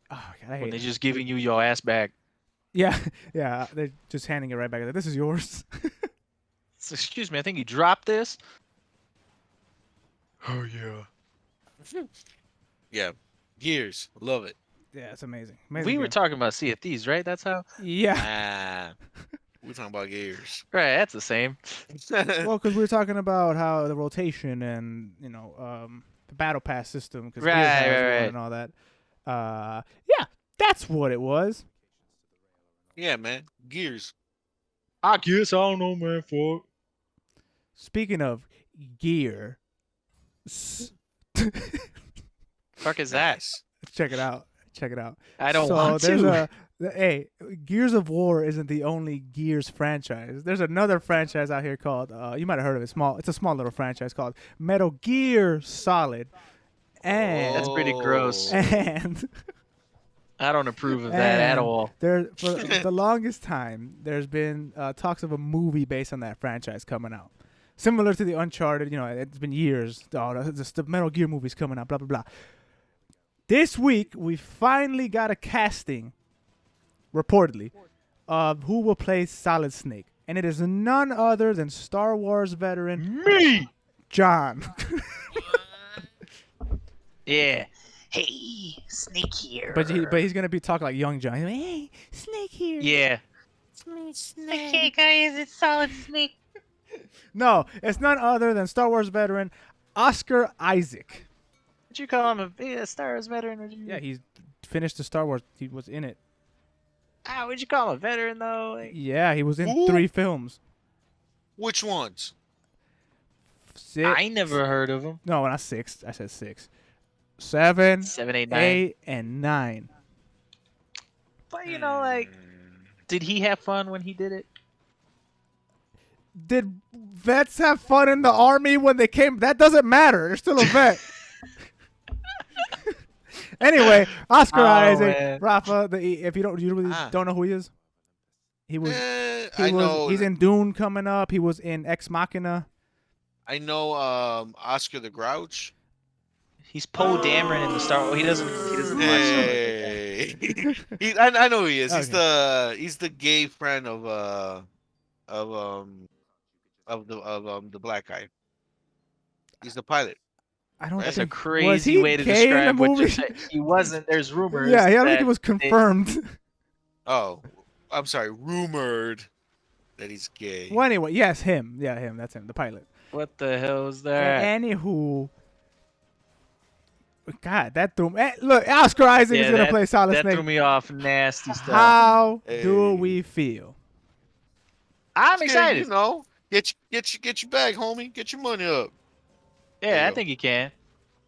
A: God, I
B: When
A: hate
B: they're
A: it.
B: just giving you your ass back.
A: Yeah, yeah. They're just handing it right back. Like, this is yours.
B: So, excuse me, I think you dropped this. Oh yeah.
C: Yeah, Gears, love it.
A: Yeah, it's amazing.
B: We were talking about Sea of Thieves, right? That's how.
A: Yeah.
C: We're talking about Gears.
B: Right, that's the same.
A: Well, because we were talking about how the rotation and the battle pass system, because
B: Right,
A: has
B: right,
A: one
B: right.
A: and all that. Yeah, that's what it was.
C: Yeah, man, Gears.
B: I guess I don't know, man. For
A: Speaking of gear,
B: fuck is that?
C: Nice.
A: check it out. Check it out.
B: I don't
A: so
B: want
A: there's
B: to.
A: Hey, Gears of War isn't the only Gears franchise. There's another franchise out here called you might have heard of it. It's a small little franchise called Metal Gear Solid. And
B: That's pretty gross.
A: and
B: I don't approve of that at
A: and
B: all.
A: there for the longest time there's been talks of a movie based on that franchise coming out. Similar to the Uncharted, it's been years. The Metal Gear movie's coming out, blah blah blah. This week we finally got a casting reportedly, of who will play Solid Snake. And it is none other than Star Wars veteran
B: Me!
A: John.
B: Yeah. Hey, Snake here.
A: but he's going to be talking like young John. He's like, hey, Snake here.
B: Yeah.
D: Okay, guys, it's Solid Snake.
A: No, it's none other than Star Wars veteran Oscar Isaac.
B: Would you call him a Star Wars veteran? Or
A: Yeah, he's finished the Star Wars. He was in it.
B: would you call him a veteran, though? Like,
A: Yeah, he was in
C: Ooh.
A: 3 films.
C: Which ones?
A: 6.
B: I never heard of him.
A: No, not 6. I said 6. 7,
B: 7, 8, 9.
A: 8, and 9.
B: But, did he have fun when he did it?
A: Did vets have fun in the army when they came? That doesn't matter. They're still a vet. Anyway, Oscar Isaac,
B: man.
A: Rafa. If you really don't know who he is, he was.
C: I know.
A: He's in Dune coming up. He was in Ex Machina.
C: I know. Oscar the Grouch.
B: He's Poe Dameron in the Star Wars. He doesn't watch Star Wars.
C: Hey. I know who he is.
A: Okay.
C: He's the gay friend of the black guy. He's the pilot.
A: I don't.
B: That's a
A: think, was
B: crazy
A: he
B: way to
A: gay in the
B: describe what
A: movie?
B: he wasn't. There's rumors.
A: Yeah, I don't
B: that
A: think it was confirmed.
C: Oh, I'm sorry. Rumored that he's gay.
A: Well, anyway, yes, him. Yeah, him. That's him, the pilot.
B: What the hell is that?
A: Anywho, God, that threw me. Look, Oscar Isaac is gonna play Solid
B: That
A: Snake.
B: threw me off nasty stuff.
A: How do
C: Hey.
A: we feel?
B: I'm
C: Yeah,
B: excited.
C: get your bag, homie. Get your money up.
B: Yeah,
C: There you
B: I
C: go.
B: think you can.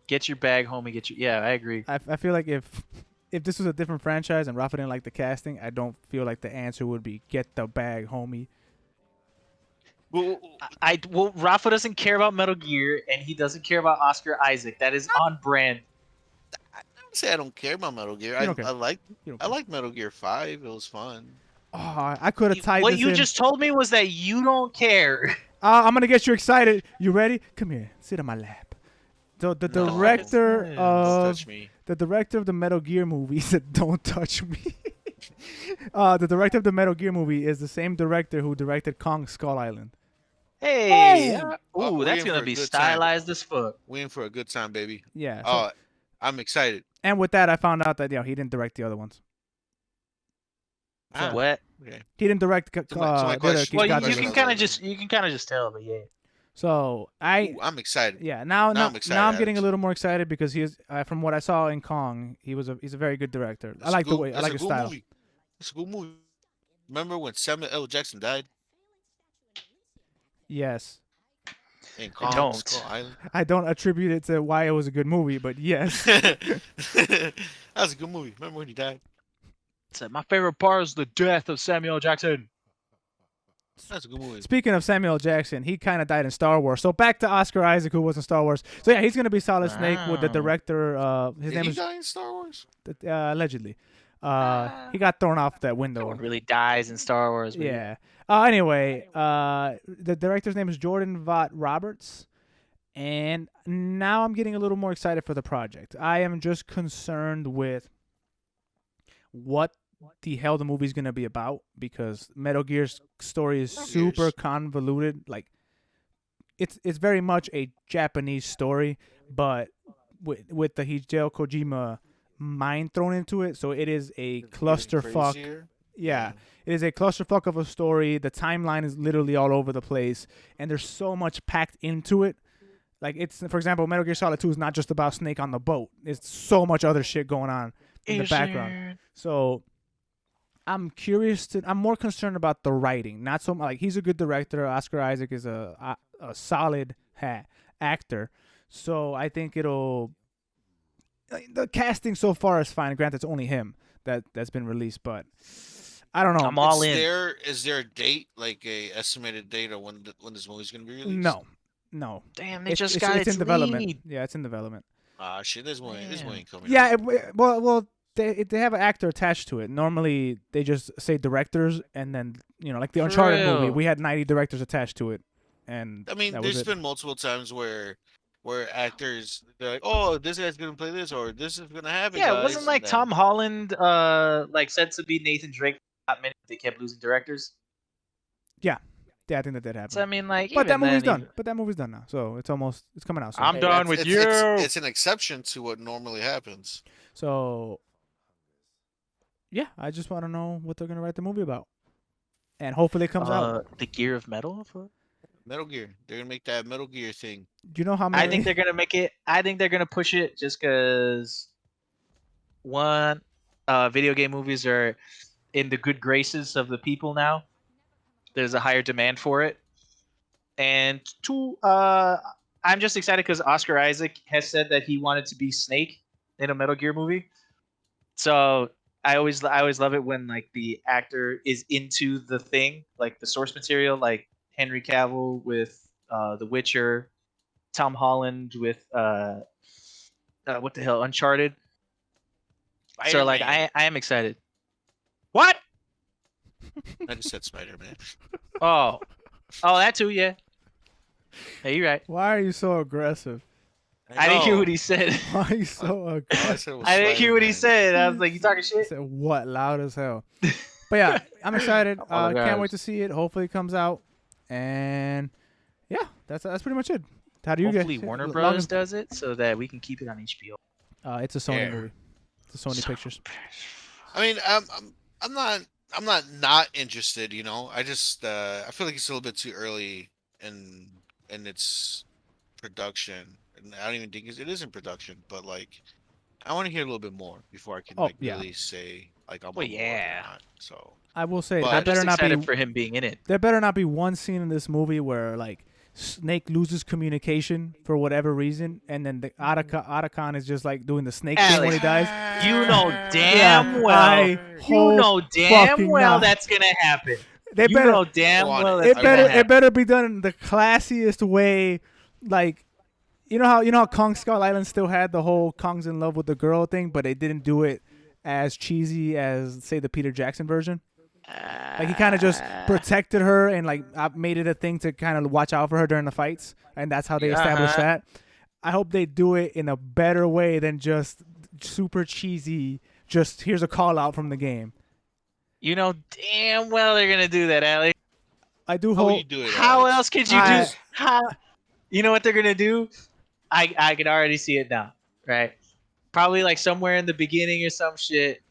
B: Get your bag, homie. Yeah, I agree.
A: I feel like if this was a different franchise and Rafa didn't like the casting, I don't feel like the answer would be get the bag, homie.
C: Well,
B: Well, Rafa doesn't care about Metal Gear, and he doesn't care about Oscar Isaac. That is on brand.
C: I don't say I don't care about Metal Gear.
A: You don't care.
C: I like
A: You don't
C: I like Metal Gear 5. It was fun.
A: Oh, I could have tied
B: What
A: this
B: you
A: in.
B: just told me was that you don't care.
A: I'm gonna get you excited. You ready? Come here. Sit on my lap. The
C: No,
A: director
B: don't
C: Don't
A: of
C: touch me.
A: the director of the Metal Gear movie said, "Don't touch me." The director of the Metal Gear movie is the same director who directed Kong Skull Island.
B: Hey,
C: Oh, we're
B: that's
C: in
B: gonna
C: for a
B: be
C: good time.
B: stylized as fuck.
C: We in for a good time, baby.
A: Yeah. So,
C: Oh, I'm excited.
A: and with that, I found out that he didn't direct the other ones.
C: Ah,
B: What?
C: okay.
A: He didn't direct.
C: my
A: the other
C: question-
B: Well,
A: Godzilla.
B: you can kind of just tell, but yeah.
A: So
C: Ooh, I'm excited.
A: now
C: I'm excited,
A: I'm getting a
C: Alex.
A: little more excited because from what I saw in Kong, he's a very good director. I like the way I like his style.
C: Movie. It's a good movie. Remember when Samuel L. Jackson died
A: Yes.
C: in
B: I
C: Kong Skull
B: don't.
C: Island?
A: I don't attribute it to why it was a good movie, but yes.
C: That was a good movie. Remember when he died?
B: So my favorite part is the death of Samuel Jackson.
C: That's a good movie.
A: Speaking of Samuel Jackson, he kind of died in Star Wars. So back to Oscar Isaac, who was in Star Wars. So yeah, he's gonna be Solid Snake with the
B: Wow.
A: director. His
C: Did
A: name
C: he
A: is
C: die in Star Wars?
A: allegedly. He got thrown off that
B: No
A: window.
B: one really dies in Star Wars. Baby.
A: Yeah. Anyway, the director's name is Jordan Vaught Roberts, and now I'm getting a little more excited for the project. I am just concerned with what the hell the movie's gonna be about, because Metal Gear's story is
C: Metal
A: super
C: Gears.
A: convoluted. Like, it's very much a Japanese story, but with the Hideo Kojima mind thrown into it, so it is a clusterfuck.
C: Crazier.
A: Yeah, it is a clusterfuck of a story. The timeline is literally all over the place, and there's so much packed into it. Like, it's, for example, Metal Gear Solid 2 is not just about Snake on the boat. It's so much other shit going on in the background. So I'm more concerned about the writing. Not so much, like, he's a good director. Oscar Isaac is a solid actor. So I think the casting so far is fine. Granted, it's only him that's been released, but I don't know.
B: I'm all in.
C: Is there a date, like a estimated date, or when this movie's gonna be released?
A: No.
B: Damn, they just got
A: it's
B: its
A: in development.
B: lead.
A: Yeah, it's in development.
C: Ah, shit, this movie ain't coming.
A: Yeah,
C: out.
A: well, they have an actor attached to it. Normally, they just say directors, and then, like the
B: For
A: Uncharted movie,
B: real?
A: we had 90 directors attached to it, and
C: I mean,
A: that was
C: there's
A: it.
C: been multiple times where actors, they're like, oh, this guy's gonna play this, or this is gonna happen.
B: Yeah, it
C: guys,
B: wasn't like
C: and then-
B: Tom Holland like said to be Nathan Drake for a hot minute, but they kept losing directors.
A: Yeah, I think that did happen.
B: So I mean, like,
A: But that
B: even
A: movie's
B: then,
A: done. But that movie's done now, so it's coming out soon.
B: I'm done with you.
C: It's an exception to what normally happens.
A: So, yeah, I just want to know what they're gonna write the movie about, and hopefully it comes out.
B: The Gear of Metal.
C: Metal Gear, they're gonna make that Metal Gear thing.
A: Do you know how many?
B: I think they're gonna make it. I think they're gonna push it just because one, video game movies are in the good graces of the people now. There's a higher demand for it, and two, I'm just excited because Oscar Isaac has said that he wanted to be Snake in a Metal Gear movie. So I always love it when, like, the actor is into the thing, like the source material, like Henry Cavill with The Witcher, Tom Holland with what the hell, Uncharted. So like I am excited. What?
C: I just said Spider-Man.
B: Oh, that too, yeah. Hey, you're right.
A: Why are you so aggressive?
B: I didn't hear what he said.
A: Why are you so
C: All I
A: aggressive?
C: said was
B: I didn't hear what he
C: Spider-Man.
B: said. I was like, you talking
A: He
B: shit?
A: said what? Loud as hell. But yeah, I'm excited. Can't
B: Apologize.
A: wait to see it. Hopefully it comes out. And yeah, that's pretty much it. How do you
B: Hopefully
A: get?
B: Warner
A: log
B: Bros.
A: in-
B: does it so that we can keep it on HBO.
A: It's a Sony
C: Yeah.
A: movie. It's a Sony Pictures.
C: I mean, I'm not interested. I just I feel like it's a little bit too early in its production, and I don't even think it is in production. But like, I want to hear a little bit more before I can
A: yeah.
C: really say like I'm
B: Well,
C: on board
B: yeah.
C: or not. So
A: I will say
C: But-
A: there
B: I'm just
A: better not
B: excited
A: be
B: for him being in it.
A: there better not be one scene in this movie where like Snake loses communication for whatever reason, and then the Otacon is just like doing the snake thing when he dies.
B: You know damn well. You know damn
A: fucking
B: well
A: not.
B: that's gonna happen.
A: They
B: You
A: better
B: know damn
C: Go on,
B: well
C: it
B: that's
A: it
B: gonna
A: better
B: happen.
A: it better be done in the classiest way. Like, you know how Kong Skull Island still had the whole Kong's in love with the girl thing, but they didn't do it as cheesy as, say, the Peter Jackson version. Like, he kind of just protected her and like made it a thing to kind of watch out for her during the fights, and that's how they established that. I hope they do it in a better way than just super cheesy. Just here's a call out from the game.
B: You know damn well they're gonna do that, Alex.
A: I do
C: how will
A: hope.
C: you do it?
B: How
C: Alex?
B: else could you
A: I-
B: do? How? You know what they're gonna do? I can already see it now. Right? Probably like somewhere in the beginning or some shit.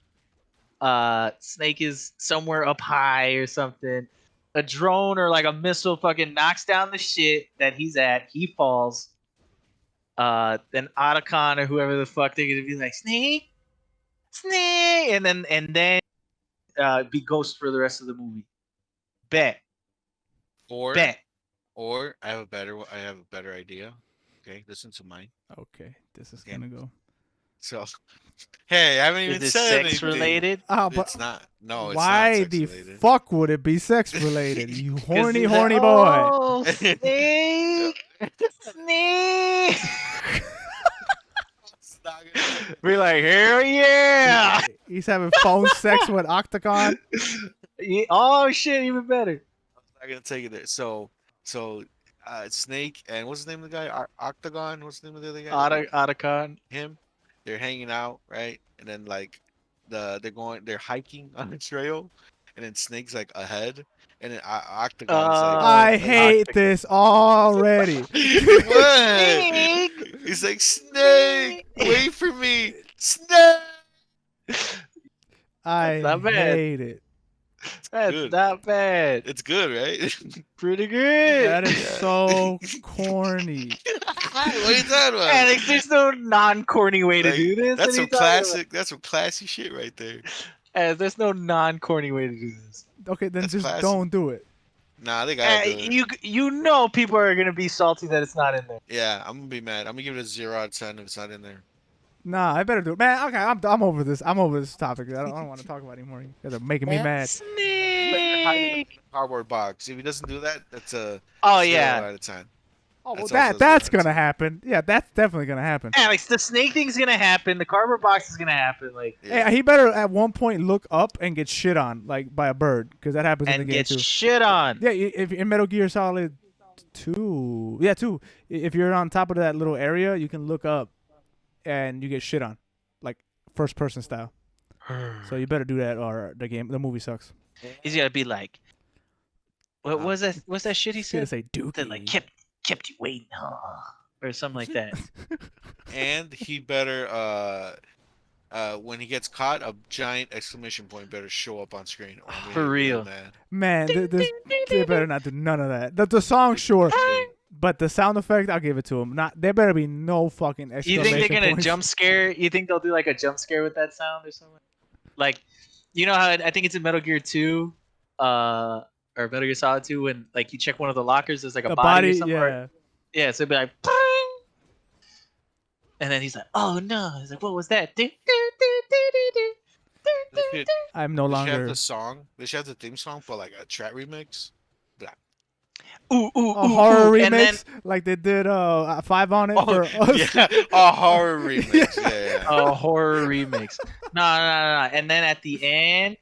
B: Snake is somewhere up high or something. A drone or like a missile fucking knocks down the shit that he's at. He falls. Then Otacon or whoever the fuck they're gonna be like, Snake, and then be Ghost for the rest of the movie. Bet.
C: Or
B: Bet.
C: or I have a better idea. Okay, listen to mine.
A: Okay, this is
C: Okay.
A: gonna go.
C: So, hey, I haven't even
B: Is this
C: said
B: sex
C: anything.
B: related?
A: Ah,
C: It's
A: but
C: not. No, it's
A: why
C: not sex
A: the
C: related.
A: fuck would it be sex related? You
B: 'Cause
A: horny,
B: he's like,
A: horny boy.
B: Oh, snake. Snake.
C: It's not gonna-
B: We're like, hell yeah.
A: He's having phone sex with Octagon.
B: Yeah, oh shit, even better.
C: I'm not gonna take it there. So, Snake and what's the name of the guy? Octagon. What's the name of the other guy?
B: Otacon.
C: Him. They're hanging out, right? And then like they're hiking on a trail, and then Snake's like ahead, and then Octagon's like.
A: I hate this already.
C: What?
B: Snake.
C: He's like, Snake, wait for me, Snake.
A: I
B: not bad.
A: hate it.
B: That's
C: good.
B: not bad.
C: It's good, right?
B: Pretty good.
A: That is so corny.
C: What are you talking about?
B: Alex, there's no non-corny way to
C: Like,
B: do this.
C: That's
B: What are
C: some
B: you talking about?
C: classic. That's some classy shit right there.
B: There's no non-corny way to do this.
A: Okay, then
C: That's
A: just
C: classy.
A: don't do it.
C: Nah, they gotta do it.
B: You know people are gonna be salty that it's not in there.
C: Yeah, I'm gonna be mad. I'm gonna give it a 0 out of 10 if it's not in there.
A: Nah, I better do it, man. Okay, I'm over this. I'm over this topic. I don't want to talk about it anymore. You guys are making me mad.
B: Snake.
C: Cardboard box. If he doesn't do that, that's a
B: Oh
C: 0
B: yeah,
C: out of 10.
A: Oh, well,
C: That's also a
A: that's
C: 0 out of
A: gonna happen. Yeah, that's definitely gonna happen.
B: Alex, the snake thing's gonna happen. The cardboard box is gonna happen. Like,
C: Yeah.
A: Hey, he better at one point look up and get shit on, like by a bird, because that happens in
B: and
A: the game
B: get
A: too.
B: shit on.
A: Yeah, if in Metal Gear Solid 2, yeah, 2, if you're on top of that little area, you can look up and you get shit on, like first person style. So you better do that, or the movie sucks.
B: He's gotta be like, what was that? What's that shit he
A: He's gonna
B: said?
A: say Dookie.
B: That like kept you waiting, huh? Or something like that.
C: And he better when he gets caught, a giant exclamation point better show up on screen. Or I'm gonna
B: For
C: get
B: real.
C: mad.
A: Man, they better not do none of that. The song, sure, but the sound effect, I'll give it to them. Not, there better be no fucking
B: You
A: exclamation
B: think they're gonna
A: points.
B: jump scare? You think they'll do like a jump scare with that sound or something? Like, you know how I think it's in Metal Gear 2, or Metal Gear Solid 2, when like you check one of the lockers, there's like a
A: The
B: body or
A: body,
B: something.
A: yeah.
B: Yeah, so it'd be like, "Ping!" And then he's like, oh no. He's like, what was that?
C: They should,
A: I'm no
C: they should have
A: longer
C: the song. They should have the theme song for like a trap remix.
B: Ooh, ooh,
A: a
B: ooh,
A: horror
B: ooh. And then,
A: remix, like they did 5 on it
C: Oh,
A: for us.
C: yeah, a horror remix. Yeah.
B: a horror remix. No. And then at the end,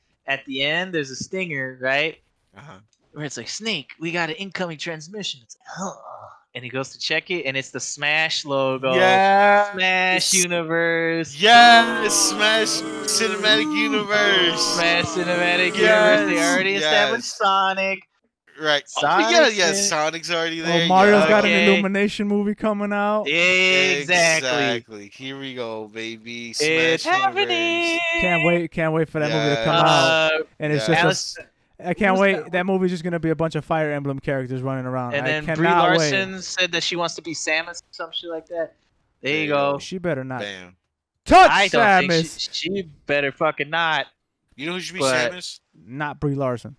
B: there's a stinger, right?
C: Uh-huh.
B: Where it's like, Snake, we got an incoming transmission. It's like, huh. And he goes to check it, and it's the Smash logo.
C: Yeah.
B: Smash Universe.
C: Yes, Smash Cinematic Universe.
B: Smash Cinematic
C: Yes,
B: Universe. They already
C: yes.
B: established Sonic.
C: Right.
B: Sonic's
C: yeah,
B: in it.
C: Sonic's already there.
A: Oh, Mario's
C: yeah.
A: got an
B: Okay.
A: Illumination movie coming out.
B: Exactly.
C: Here we go, baby. Smash
B: It's
C: Universe.
B: happening.
A: Can't wait for that movie to come out. And it's
C: Yeah.
A: just I can't wait. That movie's just gonna be a bunch of Fire Emblem characters running around.
B: And
A: I
B: then
A: cannot
B: Brie Larson
A: wait.
B: said that she wants to be Samus or some shit like that. There you
C: you go.
B: go.
A: She better not
C: Bam.
A: touch
B: I don't
A: Samus.
B: think she better fucking not.
C: You know who should be
B: But-
C: Samus?
A: Not Brie Larson.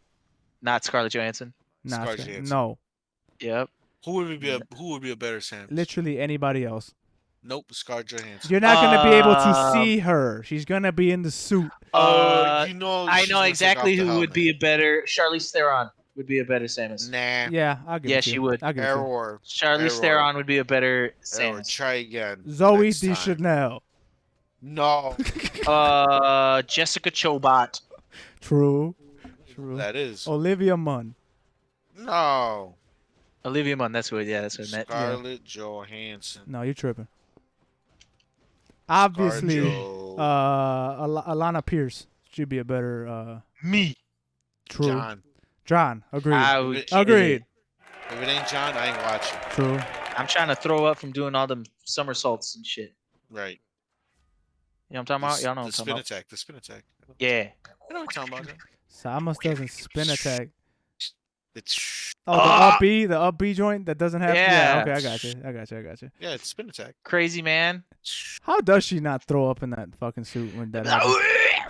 B: Not Scarlett Johansson.
A: Not
C: Scarlett
A: Sa-
C: Johansson.
A: No.
B: Yep.
C: Who would be a better Samus?
A: Literally anybody else.
C: Nope, Scarlett Johansson.
A: You're not gonna be able to
B: Um,
A: see her. She's gonna be in the suit.
C: You know.
B: I
C: she's
B: know
C: gonna take
B: exactly
C: off the
B: who would
C: helmet.
B: be a better. Charlize Theron would be a better Samus.
C: Nah.
A: Yeah, I'll give
B: Yeah,
A: it to
B: she
A: you.
B: would.
A: I'll give it to you.
C: Error.
B: Charlize
C: Error.
B: Theron would be a better
C: Error.
B: Samus.
C: Try again.
A: Zoe
C: next time.
A: Deschanel.
C: No,
B: Jessica Chobot.
A: True.
C: that is
A: Olivia Munn.
C: no.
B: Olivia Munn. That's what. Yeah, that's what I meant.
C: Scarlett Johansson.
A: No, you're tripping. Obviously,
C: ScarJo.
A: Alana Pierce should be a better.
B: Me.
A: True.
C: John.
A: Agreed.
C: Okay.
A: Agreed.
C: If it ain't John, I ain't watching.
A: True.
B: I'm trying to throw up from doing all them somersaults and shit.
C: Right.
B: You know what I'm talking about? Y'all know what I'm
C: The
B: talking
C: spin
B: about.
C: attack. The spin attack.
B: Yeah.
C: I know what you're talking about.
A: Samus doesn't spin attack.
C: It's
A: Oh, the up B joint that doesn't have.
B: Yeah.
A: Okay, I got you.
C: yeah, it's spin attack.
B: Crazy man.
A: How does she not throw up in that fucking suit when that happens?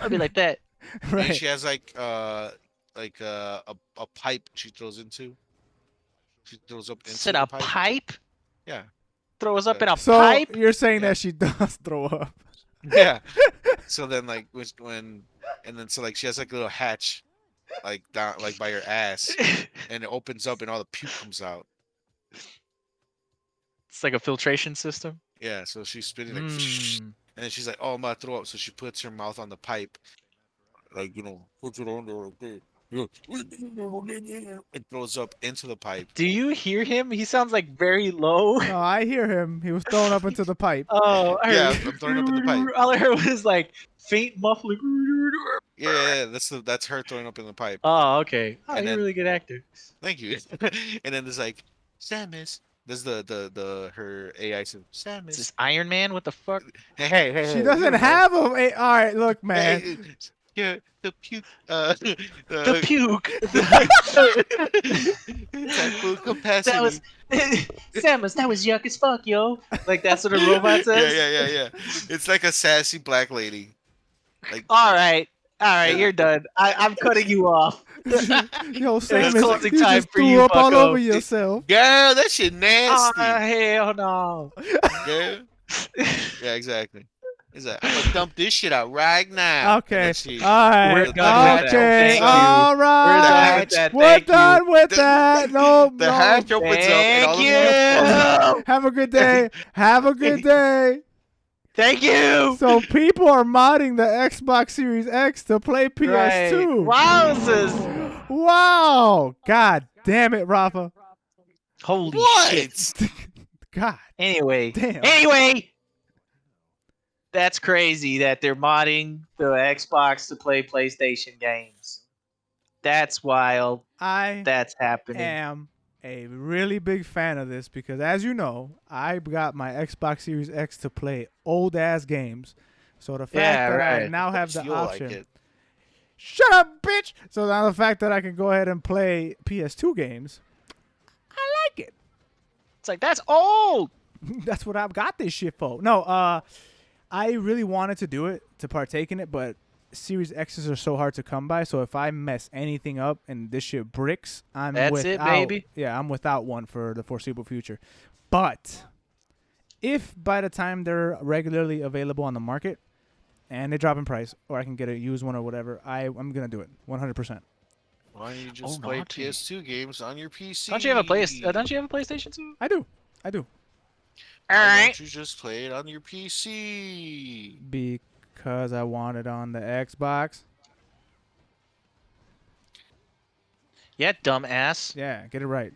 B: I'll be like that.
C: And she has a pipe she throws into. She throws up into
B: Said
C: the
B: a
C: pipe.
B: pipe?
C: Yeah.
B: Throws up in a
A: So
B: pipe?
A: you're saying
C: Yeah.
A: that she does throw up?
C: Yeah. So then like and then so like she has like a little hatch like down like by her ass, and it opens up and all the puke comes out.
B: It's like a filtration system.
C: Yeah, so she's spitting like,
B: Mm.
C: and then she's like, "Oh, I'm about to throw up." So she puts her mouth on the pipe, like puts it on there like this. It throws up into the pipe.
B: Do you hear him? He sounds like very low.
A: No, I hear him. He was thrown up into the pipe.
B: Oh, I
C: Yeah,
B: heard,
C: I'm throwing up in the pipe.
B: all I heard was like faint muffling.
C: Yeah, that's her throwing up in the pipe.
B: Oh, okay. Oh,
C: And
B: you're a
C: then-
B: really good actor.
C: Thank you. And then there's like, Samus. There's the her AI says,
B: Is
C: Samus.
B: this Iron Man? What the fuck?
C: Hey,
A: She doesn't have a. All right, look, man.
C: Hey, yeah, the puke.
B: The puke.
C: It's at full capacity.
B: That was Samus. That was yuck as fuck, yo. Like that's what a robot says.
C: Yeah. It's like a sassy black lady. Like,
B: All right,
C: Yeah.
B: you're done. I'm cutting you off.
A: Yo, Samus,
B: closing
A: you
B: time
A: just
B: for
A: threw
B: you,
A: up all
B: bucko.
A: over yourself.
C: girl, that shit
B: Oh
C: nasty.
B: hell no.
C: Yeah, yeah, exactly. Is that I'm gonna dump this shit out right now.
A: Okay.
C: And then she-
A: All right.
B: We're done with that.
A: Okay.
B: Thank you.
A: All
B: We're
A: right.
B: done with that.
A: We're
B: Thank
A: done with
C: The-
A: that. No,
C: the
A: no.
C: hatch opens up and all of you.
B: Thank
A: Have a good day. Have a good day.
B: Thank you.
A: So people are modding the Xbox Series X to play
B: Right.
A: PS2.
B: Wowzers.
A: Wow. God damn it, Rafa.
B: Holy shit.
C: What?
A: God.
B: Anyway.
A: Damn.
B: Anyway. That's crazy that they're modding the Xbox to play PlayStation games. That's wild.
A: I
B: That's happening.
A: am a really big fan of this because, as you know, I got my Xbox Series X to play old ass games. So the fact
B: Yeah,
A: that I
B: right.
A: now have the
C: Feel
A: option.
C: like it.
A: Shut up, bitch! So now the fact that I can go ahead and play PS2 games, I like it.
B: It's like that's old.
A: That's what I've got this shit for. No, I really wanted to do it, to partake in it, but Series X's are so hard to come by. So if I mess anything up and this shit bricks, I'm
B: That's
A: without.
B: it, baby.
A: Yeah, I'm without one for the foreseeable future. But if by the time they're regularly available on the market and they drop in price, or I can get a used one or whatever, I'm gonna do it 100%.
C: Why don't you just
B: Oh,
C: play
B: naughty.
C: PS2 games on your PC?
B: Don't you have a Don't you have a PlayStation 2?
A: I do.
C: Why
B: All right.
C: don't you just play it on your PC?
A: Because I want it on the Xbox.
B: Yeah, dumbass.
A: Yeah, get it right.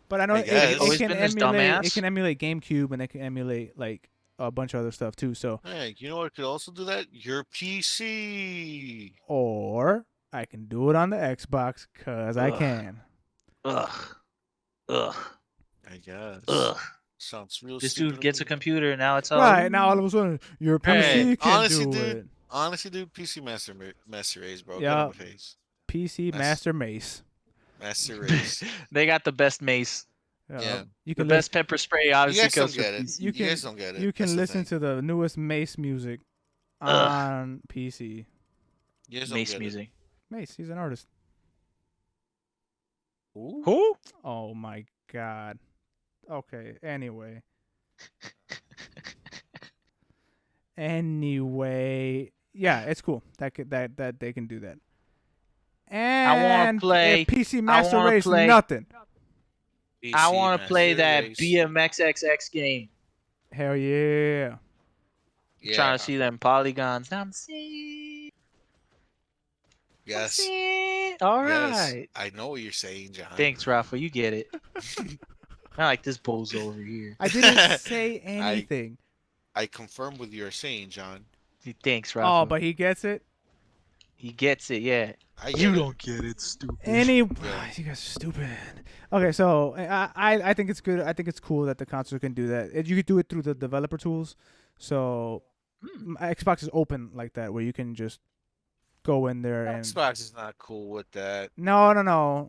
A: But I know
C: I guess.
A: it
B: Always
A: can
B: been this
A: emulate.
B: dumbass.
A: It can emulate GameCube and it can emulate like a bunch of other stuff too. So,
C: Hey, you know what could also do that? Your PC.
A: or I can do it on the Xbox because I
B: Ugh.
A: can.
B: Ugh. Ugh.
C: I guess.
B: Ugh.
C: Sounds real
B: This
C: stupid
B: dude
C: to
B: gets a
C: me.
B: computer and now it's all
A: Right now, all of a sudden, your PC
C: Hey,
A: can
C: honestly,
A: do
C: dude,
A: it.
C: Honestly, dude, PC Master Race, bro.
A: Yeah.
C: Get on the face.
A: PC
C: That's-
A: Master Mace.
C: Master Race.
B: They got the best mace.
C: Yeah.
A: You
B: The
A: can
B: best pepper spray
C: You
B: obviously
C: guys don't
B: comes from
C: get it.
B: PC.
A: You
C: You
A: can-
C: guys don't get it.
A: you can
C: That's the
A: listen
C: thing.
A: to the newest Mace music
B: Ugh.
A: on PC.
C: You guys don't
B: Mace
C: get it.
B: music.
A: Mace, he's an artist.
C: Ooh.
B: Who?
A: Oh my god. Okay. Anyway, yeah, it's cool. That they can do that. And
B: play-
A: PC Master
B: wanna
A: Race.
B: play-
A: Nothing.
B: I
C: PC
B: want to play
C: Master
B: that
C: Race.
B: BMXXX game.
A: Hell yeah.
C: Yeah.
B: Trying to see them polygons. I'm seeing.
C: Yes.
B: All
C: Yes.
B: right.
C: I know what you're saying, John.
B: Thanks, Rafa. You get it. I like this bozo over here.
A: I didn't say anything.
C: I confirm with your saying, John.
B: Thanks, Rafa.
A: Oh, but he gets it.
B: he gets it. Yeah.
C: I get it.
B: get it, stupid.
A: You guys are stupid. Okay, so I think it's good. I think it's cool that the console can do that. You could do it through the developer tools. So Xbox is open like that, where you can just go in there and.
C: Xbox is not cool with that.
A: No.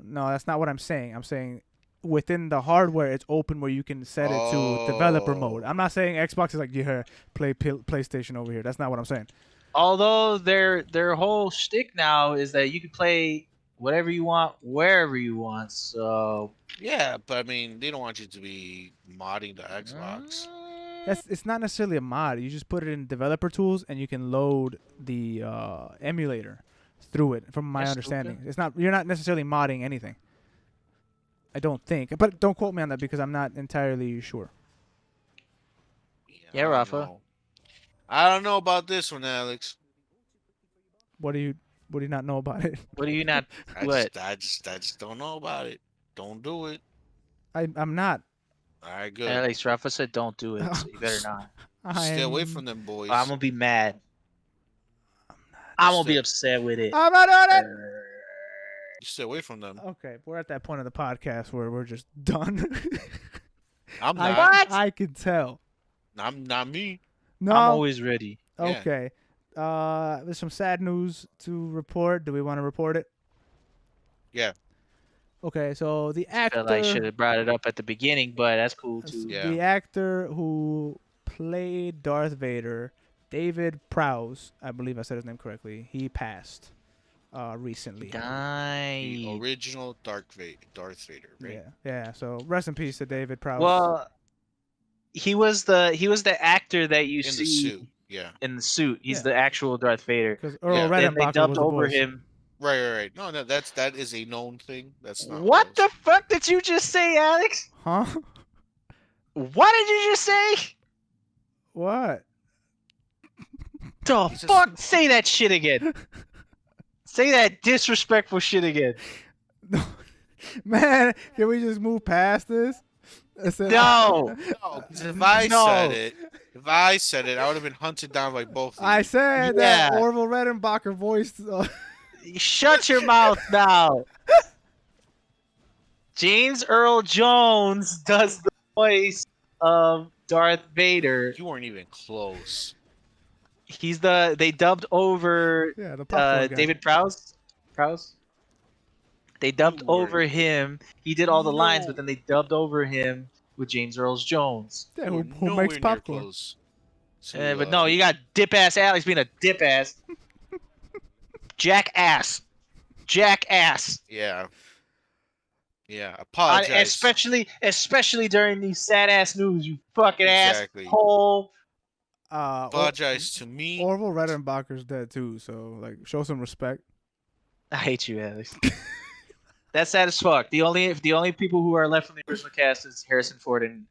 A: That's not what I'm saying. I'm saying within the hardware, it's open where you can set it to developer mode.
C: Oh.
A: I'm not saying Xbox is like, yeah, play PlayStation over here. That's not what I'm saying.
B: Although their whole shtick now is that you can play whatever you want, wherever you want. So
C: Yeah, but I mean, they don't want you to be modding the Xbox.
A: It's not necessarily a mod. You just put it in developer tools and you can load the emulator through it. From my
B: That's
A: understanding,
B: stupid.
A: it's not. You're not necessarily modding anything. I don't think, but don't quote me on that because I'm not entirely sure.
B: Yeah,
C: I don't
B: Rafa.
C: know. I don't know about this one, Alex.
A: What do you not know about it?
B: What do you not?
C: I
B: What?
C: just don't know about it. Don't do it.
A: I'm not.
C: All right, good.
B: At least Rafa said don't do it, so you better not.
C: Stay away from them boys.
B: I'm gonna be mad. I'm gonna be
C: Stay-
B: upset with it.
A: I'm not doing it.
C: Stay away from them.
A: Okay, we're at that point of the podcast where we're just done.
C: I'm not.
A: I can tell.
C: I'm not me.
A: No.
B: I'm always ready.
C: Yeah.
A: Okay. There's some sad news to report. Do we want to report it?
C: Yeah.
A: Okay, so the actor.
B: Felt like I should have brought it up at the beginning, but that's cool too.
C: Yeah.
A: The actor who played Darth Vader, David Prowse, I believe I said his name correctly. He passed recently.
C: The
B: Nice.
C: original Darth Vader, right?
A: Yeah. So rest in peace to David Prowse.
B: Well, he was the actor that you
C: In
B: see
C: the suit. Yeah.
B: in the suit. He's
A: Yeah.
B: the actual Darth Vader.
A: because Earl
C: Yeah.
B: Then they
A: Redenbacher
B: dubbed
A: was the
B: over
A: voice.
B: him.
C: Right. No, that is a known thing. That's not
B: What
C: close.
B: the fuck did you just say, Alex?
A: Huh?
B: What did you just say?
A: What?
B: The
C: He's a
B: fuck? Say that shit again. Say that disrespectful shit again.
A: No. Man, can we just move past this?
B: No.
C: No, 'cause if I
B: No.
C: said it, I would have been hunted down by both of you.
A: I said that
B: Yeah.
A: Orville Redenbacher voiced.
B: Shut your mouth now. James Earl Jones does the voice of Darth Vader.
C: You weren't even close.
B: They dubbed over
A: Yeah, the popcorn guy.
B: David Prowse. They dubbed
C: You were-
B: over him. He did all the lines,
C: No.
B: but then they dubbed over him with James Earl Jones.
A: Yeah,
C: You
A: who
C: were
A: makes
C: nowhere near
A: popcorn?
C: close to,
B: But no, you got dip ass Alex being a dip ass. Jackass.
C: Yeah. Apologize.
B: Especially during these sad ass news, you fucking
C: Exactly.
B: asshole.
C: Apologize to me.
A: Orville Redenbacher's dead too, so like, show some respect.
B: I hate you, Alex. That's sad as fuck. The only people who are left from the original cast is Harrison Ford and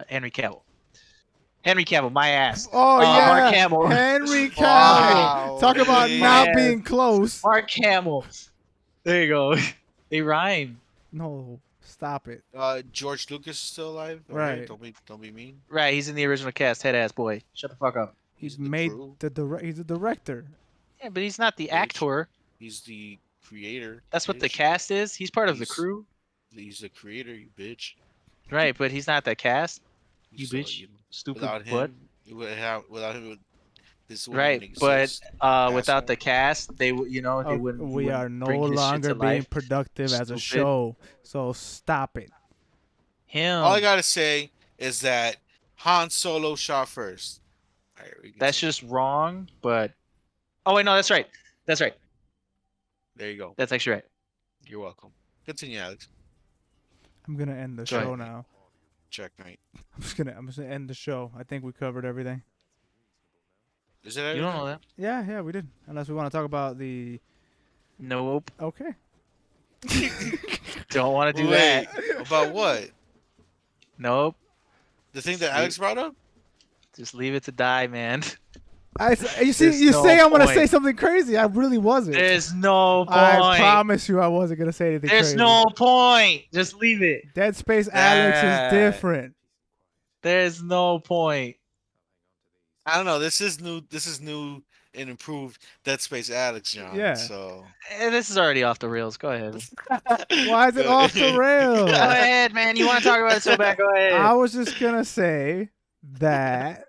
B: Henry Cavill. Henry Cavill, my ass.
A: Oh
B: Mark
A: yeah,
B: Hamill.
A: Henry Cavill.
C: Wow,
A: Talk about
C: really?
A: not
B: Yeah.
A: being close.
B: Mark Hamill. There you go. They rhyme.
A: No, stop it.
C: George Lucas is still alive.
A: Right.
C: Don't be mean.
B: Right, he's in the original cast. Head ass boy. Shut the fuck up.
A: He's
C: the
A: made
C: crew.
A: he's a director.
B: Yeah, but he's not the
C: Bitch.
B: actor.
C: He's the creator.
B: That's what the
C: bitch.
B: cast is. He's part of the
C: He's-
B: crew.
C: He's the creator, you bitch.
B: Right, but he's not the cast. You
C: So,
B: bitch. Stupid
C: Without
B: butt.
C: him, without him, this wouldn't
B: Right,
C: even
B: but
C: exist.
B: without the
C: Asshole.
B: cast, they would, they
A: Oh,
B: wouldn't.
A: we are
B: wouldn't
A: no
B: bring his shit
A: longer
B: to
A: being
B: life.
A: productive as a
B: Stupid.
A: show. So stop it.
B: Him.
C: All I gotta say is that Han Solo shot first. All right, we can
B: That's
C: see.
B: just wrong. But oh wait, no, that's right. That's right.
C: There you go.
B: That's actually right.
C: You're welcome. Continue, Alex.
A: I'm gonna end the
B: Go ahead.
A: show now.
C: Checkmate.
A: I'm just gonna end the show. I think we covered everything.
C: Is it?
B: You don't know that?
A: Yeah, we did. Unless we want to talk about the.
B: Nope.
A: Okay.
B: Don't want to do
C: Wait,
B: that.
C: about what?
B: Nope.
C: The thing that Alex brought up?
B: Just leave it to die, man.
A: You see,
B: There's
A: you
B: no
A: say I'm gonna
B: point.
A: say something crazy. I really wasn't.
B: There's no point.
A: I promise you, I wasn't gonna say anything
B: There's
A: crazy.
B: no point. Just leave it.
A: Dead Space Alex
C: That-
A: is different.
B: There's no point.
C: I don't know. This is new and improved Dead Space Alex, John.
A: Yeah.
C: So
B: This is already off the rails. Go ahead.
A: Why is it off the rails?
B: Go ahead, man. You want to talk about it so bad? Go ahead.
A: I was just gonna say that.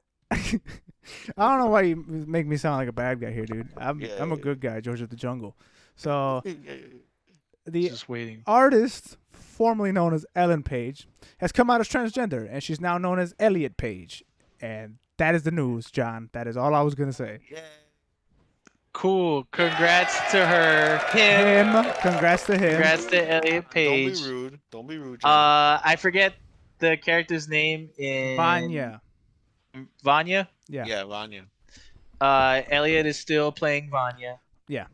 A: I don't know why you make me sound like a bad guy here, dude. I'm a good guy, George of the Jungle. So the
B: Just waiting.
A: artist, formerly known as Ellen Page, has come out as transgender, and she's now known as Elliot Page. And That is the news, John. That is all I was gonna say.
C: Yeah.
B: Cool. Congrats to her. Him.
A: Congrats to him.
B: Congrats to Elliot Page.
C: Don't be rude. Don't be rude. John.
B: I forget the character's name in
A: Vanya.
B: Vanya.
A: Yeah.
C: Yeah, Vanya.
B: Elliot is still playing Vanya.
A: Yeah.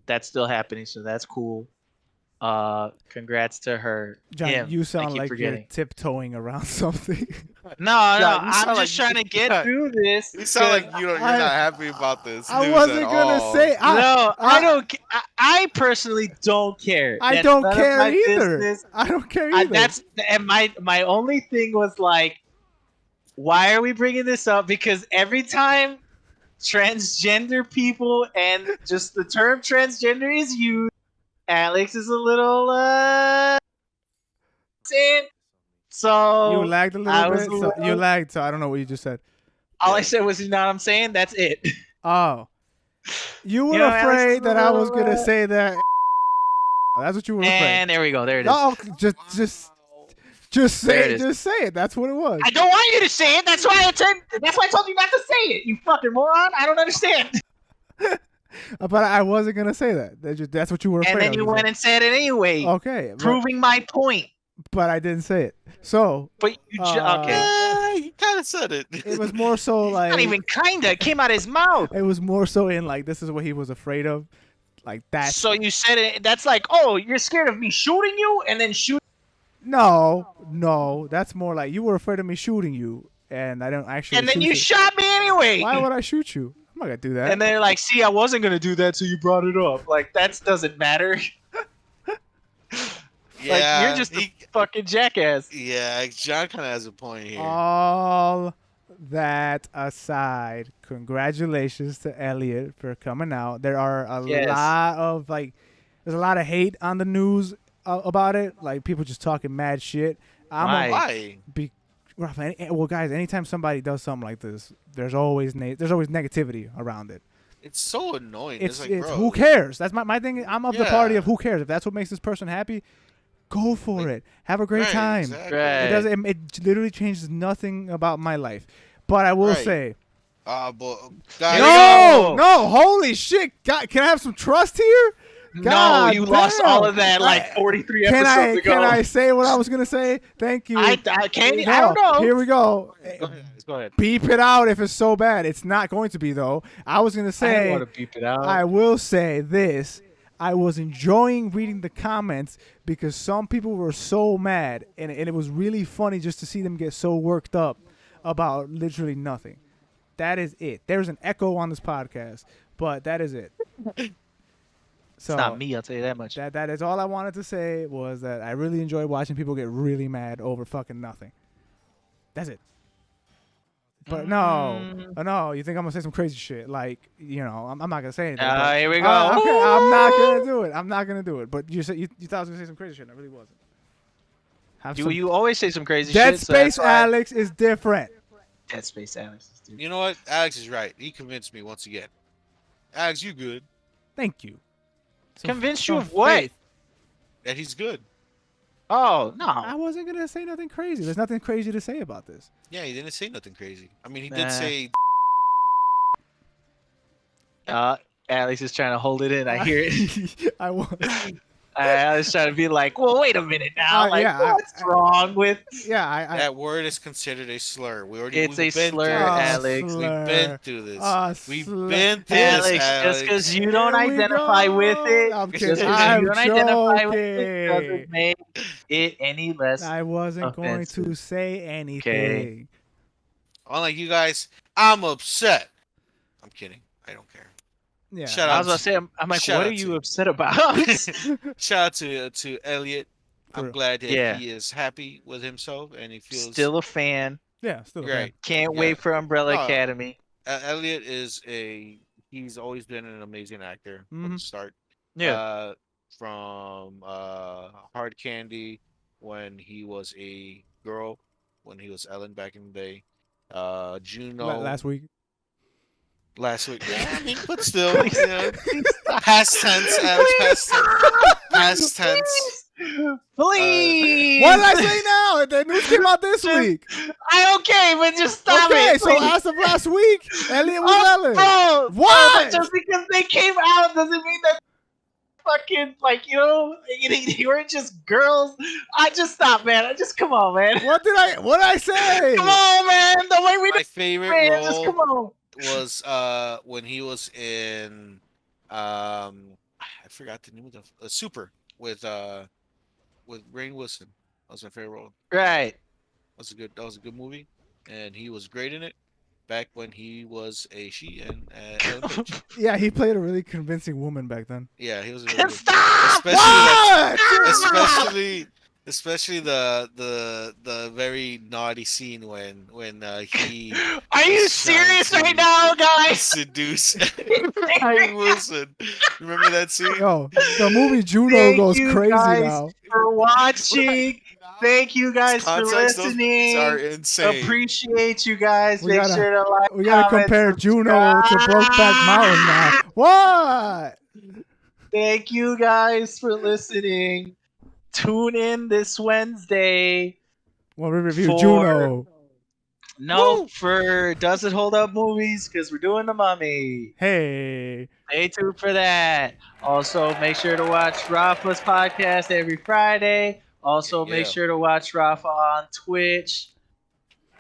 B: That's still happening, so that's cool. Congrats to her.
A: John,
B: Him.
A: you
B: I
A: sound
B: keep
A: like
B: forgetting.
A: you're tiptoeing around something.
B: No,
C: John, you
B: I'm
C: sound
B: just
C: like-
B: trying to get through this.
C: You sound like you're not happy about this.
A: I
C: news
A: wasn't
C: at
A: gonna
C: all.
A: say.
B: I don't. I personally don't care.
A: I
B: That's
A: don't
B: none of
A: care
B: my
A: either.
B: business.
A: I don't care either.
B: And my only thing was like, why are we bringing this up? Because every time transgender people and just the term transgender is used, Alex is a little saying. So
A: You lagged a
B: I
A: little
B: was
A: bit.
B: a
A: So
B: little-
A: you lagged, so I don't know what you just said.
B: all I said was, you know what I'm saying? That's it.
A: Oh, you were
B: You know, Alex is
A: afraid
B: a
A: that I was
B: little,
A: gonna say that. That's what you were afraid.
B: And there we go. There it is.
A: No, just
B: There
A: say
B: it
A: it.
B: is.
A: Just say it. That's what it was.
B: I don't want you to say it. That's why I told you not to say it. You fucking moron. I don't understand.
A: But I wasn't gonna say that. That's what you were afraid
B: And then
A: of.
B: you went and said it anyway,
A: Okay,
B: proving my point.
A: but I didn't say it. So
B: But you okay.
C: Yeah, you kind of said it.
A: it was more so like
B: Not even kinda. It came out of his mouth.
A: it was more so in like this is what he was afraid of, like that.
B: So you said it. That's like, oh, you're scared of me shooting you, and then shoot.
A: No, that's more like you were afraid of me shooting you, and I don't actually.
B: And then
A: shoot
B: you shot me anyway.
A: Why would I shoot you? I'm not gonna do that.
B: And they're like, see, I wasn't gonna do that, so you brought it up. Like that doesn't matter.
C: Yeah,
B: Like you're just a fucking jackass.
C: yeah. John kind of has a point here.
A: All that aside, congratulations to Elliot for coming out. There are a
B: Yes.
A: lot of there's a lot of hate on the news about it. Like people just talking mad shit.
B: Why?
C: Why?
A: Rafa, well, guys, anytime somebody does something like this, there's always negativity around it.
C: It's so annoying.
A: It's
C: like, bro,
A: who cares? That's my thing. I'm of the
C: Yeah.
A: party of who cares. If that's what makes this person happy, go for it. Have a great
C: Right,
A: time.
C: exactly.
B: Right.
A: It doesn't. It literally changes nothing about my life. But I will
C: Right.
A: say,
C: But guys,
B: go.
A: no, holy shit! God, can I have some trust here? God
B: no, you lost
A: damn.
B: all of that like 43 episodes ago.
A: Can I say what I was gonna say? Thank you.
B: I can't.
A: No,
B: I don't know.
A: Here we go.
B: Go ahead.
A: Beep it out if it's so bad. It's not going to be though. I was gonna
B: I
A: say.
B: want to beep it out.
A: I will say this. I was enjoying reading the comments because some people were so mad, and it was really funny just to see them get so worked up about literally nothing. That is it. There's an echo on this podcast, but that is it. So
B: It's not me, I'll tell you that much.
A: that is all I wanted to say was that I really enjoy watching people get really mad over fucking nothing. That's it. But no, you think I'm gonna say some crazy shit? Like, I'm not gonna say anything. but-
B: Here we go.
A: Okay, I'm not gonna do it. I'm not gonna do it. But you said you thought I was gonna say some crazy shit. And I really wasn't. Have some-
B: You always say some crazy
A: Dead
B: shit. so that's
A: Space
B: why-
A: Alex is different.
B: Dead Space Alex. is different.
C: you know what? Alex is right. He convinced me once again. Alex, you good?
A: Thank you.
B: Convinced you
A: some
B: of what?
A: faith.
C: That he's good.
B: Oh,
A: I
B: no.
A: wasn't gonna say nothing crazy. There's nothing crazy to say about this.
C: Yeah, he didn't say nothing crazy. I mean, he
B: Nah.
C: did say.
B: Alex is trying to hold it in. I hear it.
A: I was.
B: Alex trying to be like, well, wait a minute now. Like,
A: yeah,
B: what's wrong with...
A: Yeah, I
C: That word is considered a slur.
B: It's
C: we've
B: a
C: been
B: slur,
C: through this.
B: Alex.
A: slur.
C: We've been through this. We've
A: Slur.
C: been through
B: Alex,
C: this, Alex.
B: just because you don't
A: Here we
B: identify
A: go.
B: with it,
A: I'm
B: just
A: kidding.
B: 'cause
A: I'm
B: you don't identify with it
A: joking.
B: doesn't make it any less.
A: I wasn't going to
B: offensive.
A: say anything.
C: Unlike you guys, I'm upset. I'm kidding. I don't care.
A: Yeah.
C: Shut
B: I was about to say, I'm like,
C: Shout
B: what
C: out
B: are
C: to
B: you
C: you.
B: upset about?
C: Shout out to Elliot.
A: For
C: I'm
A: real.
C: glad that
B: Yeah.
C: he is happy with himself and he feels
B: Still a fan.
A: Yeah, still a fan.
C: great.
B: Can't
C: Yeah.
B: wait for Umbrella
C: No.
B: Academy.
C: Elliot is he's always been an amazing actor from the
A: Mhm.
C: start.
B: Yeah.
C: From Hard Candy when he was a girl, when he was Ellen back in the day. Juno
A: Last week.
C: last week. Yeah, I mean, but still, past tense, Alex, past tense.
B: Please.
A: What did I say now? No, the news came out this week.
B: Okay, but just stop
A: Okay,
B: it.
A: so as of last week, Elliot was Ellen.
B: Bro,
A: What?
B: but just because they came out doesn't mean that fucking like you weren't just girls. I just stop, man. I just come on, man.
A: What did I say?
B: Come on, man. The way we
C: My favorite
B: man, just
C: role
B: come on.
C: was when he was in I forgot the name of the Super with Rainn Wilson. That was my favorite role.
B: Right.
C: That was a good movie, and he was great in it. Back when he was a she and Ellen Page.
A: Yeah, he played a really convincing woman back then.
C: Yeah, he was a really good.
B: Stop!
C: Especially the very naughty scene when he
B: Are you
C: was trying
B: serious
C: to
B: right now, guys?
C: seduce Rainn Wilson. Remember that scene?
A: Yo, the movie Juno
B: Thank
A: goes
B: you
A: crazy
B: guys
A: now.
B: for watching. Thank you guys for
C: Context, those movies are
B: listening.
C: insane.
B: Appreciate you guys.
A: We
B: Make
A: gotta-
B: sure to like.
A: We gotta
B: comment,
A: compare Juno to
B: subscribe.
A: Brokeback Mountain now. What?
B: Thank you guys for listening. Tune in this Wednesday.
A: Well, we review
B: For-
A: Juno.
B: For Does It Hold Up movies, because we're doing The Mummy.
A: Hey.
B: Stay tuned for that. Also, make sure to watch Rafa's podcast every Friday. Also, make
C: Yeah.
B: sure to watch Rafa on Twitch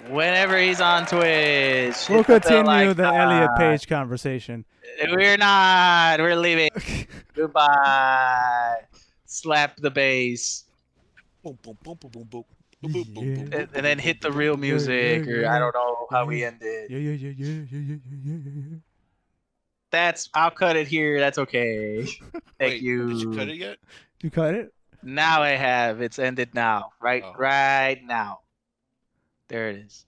B: whenever he's on Twitch.
A: We'll
B: Hit the bell
A: continue the
B: icon.
A: Elliot Page conversation.
B: We're not. We're leaving. Goodbye. Slap the bass.
C: Boom, boom, boom, boom, boom, boom.
A: Yeah.
B: And then hit the real music, or I don't know how we end it.
A: Yeah.
B: I'll cut it here. That's okay. Thank
C: Wait,
B: you.
C: Did you cut it yet?
A: You cut it?
B: Now I have. It's ended now. Right
C: Oh.
B: right now. There it is.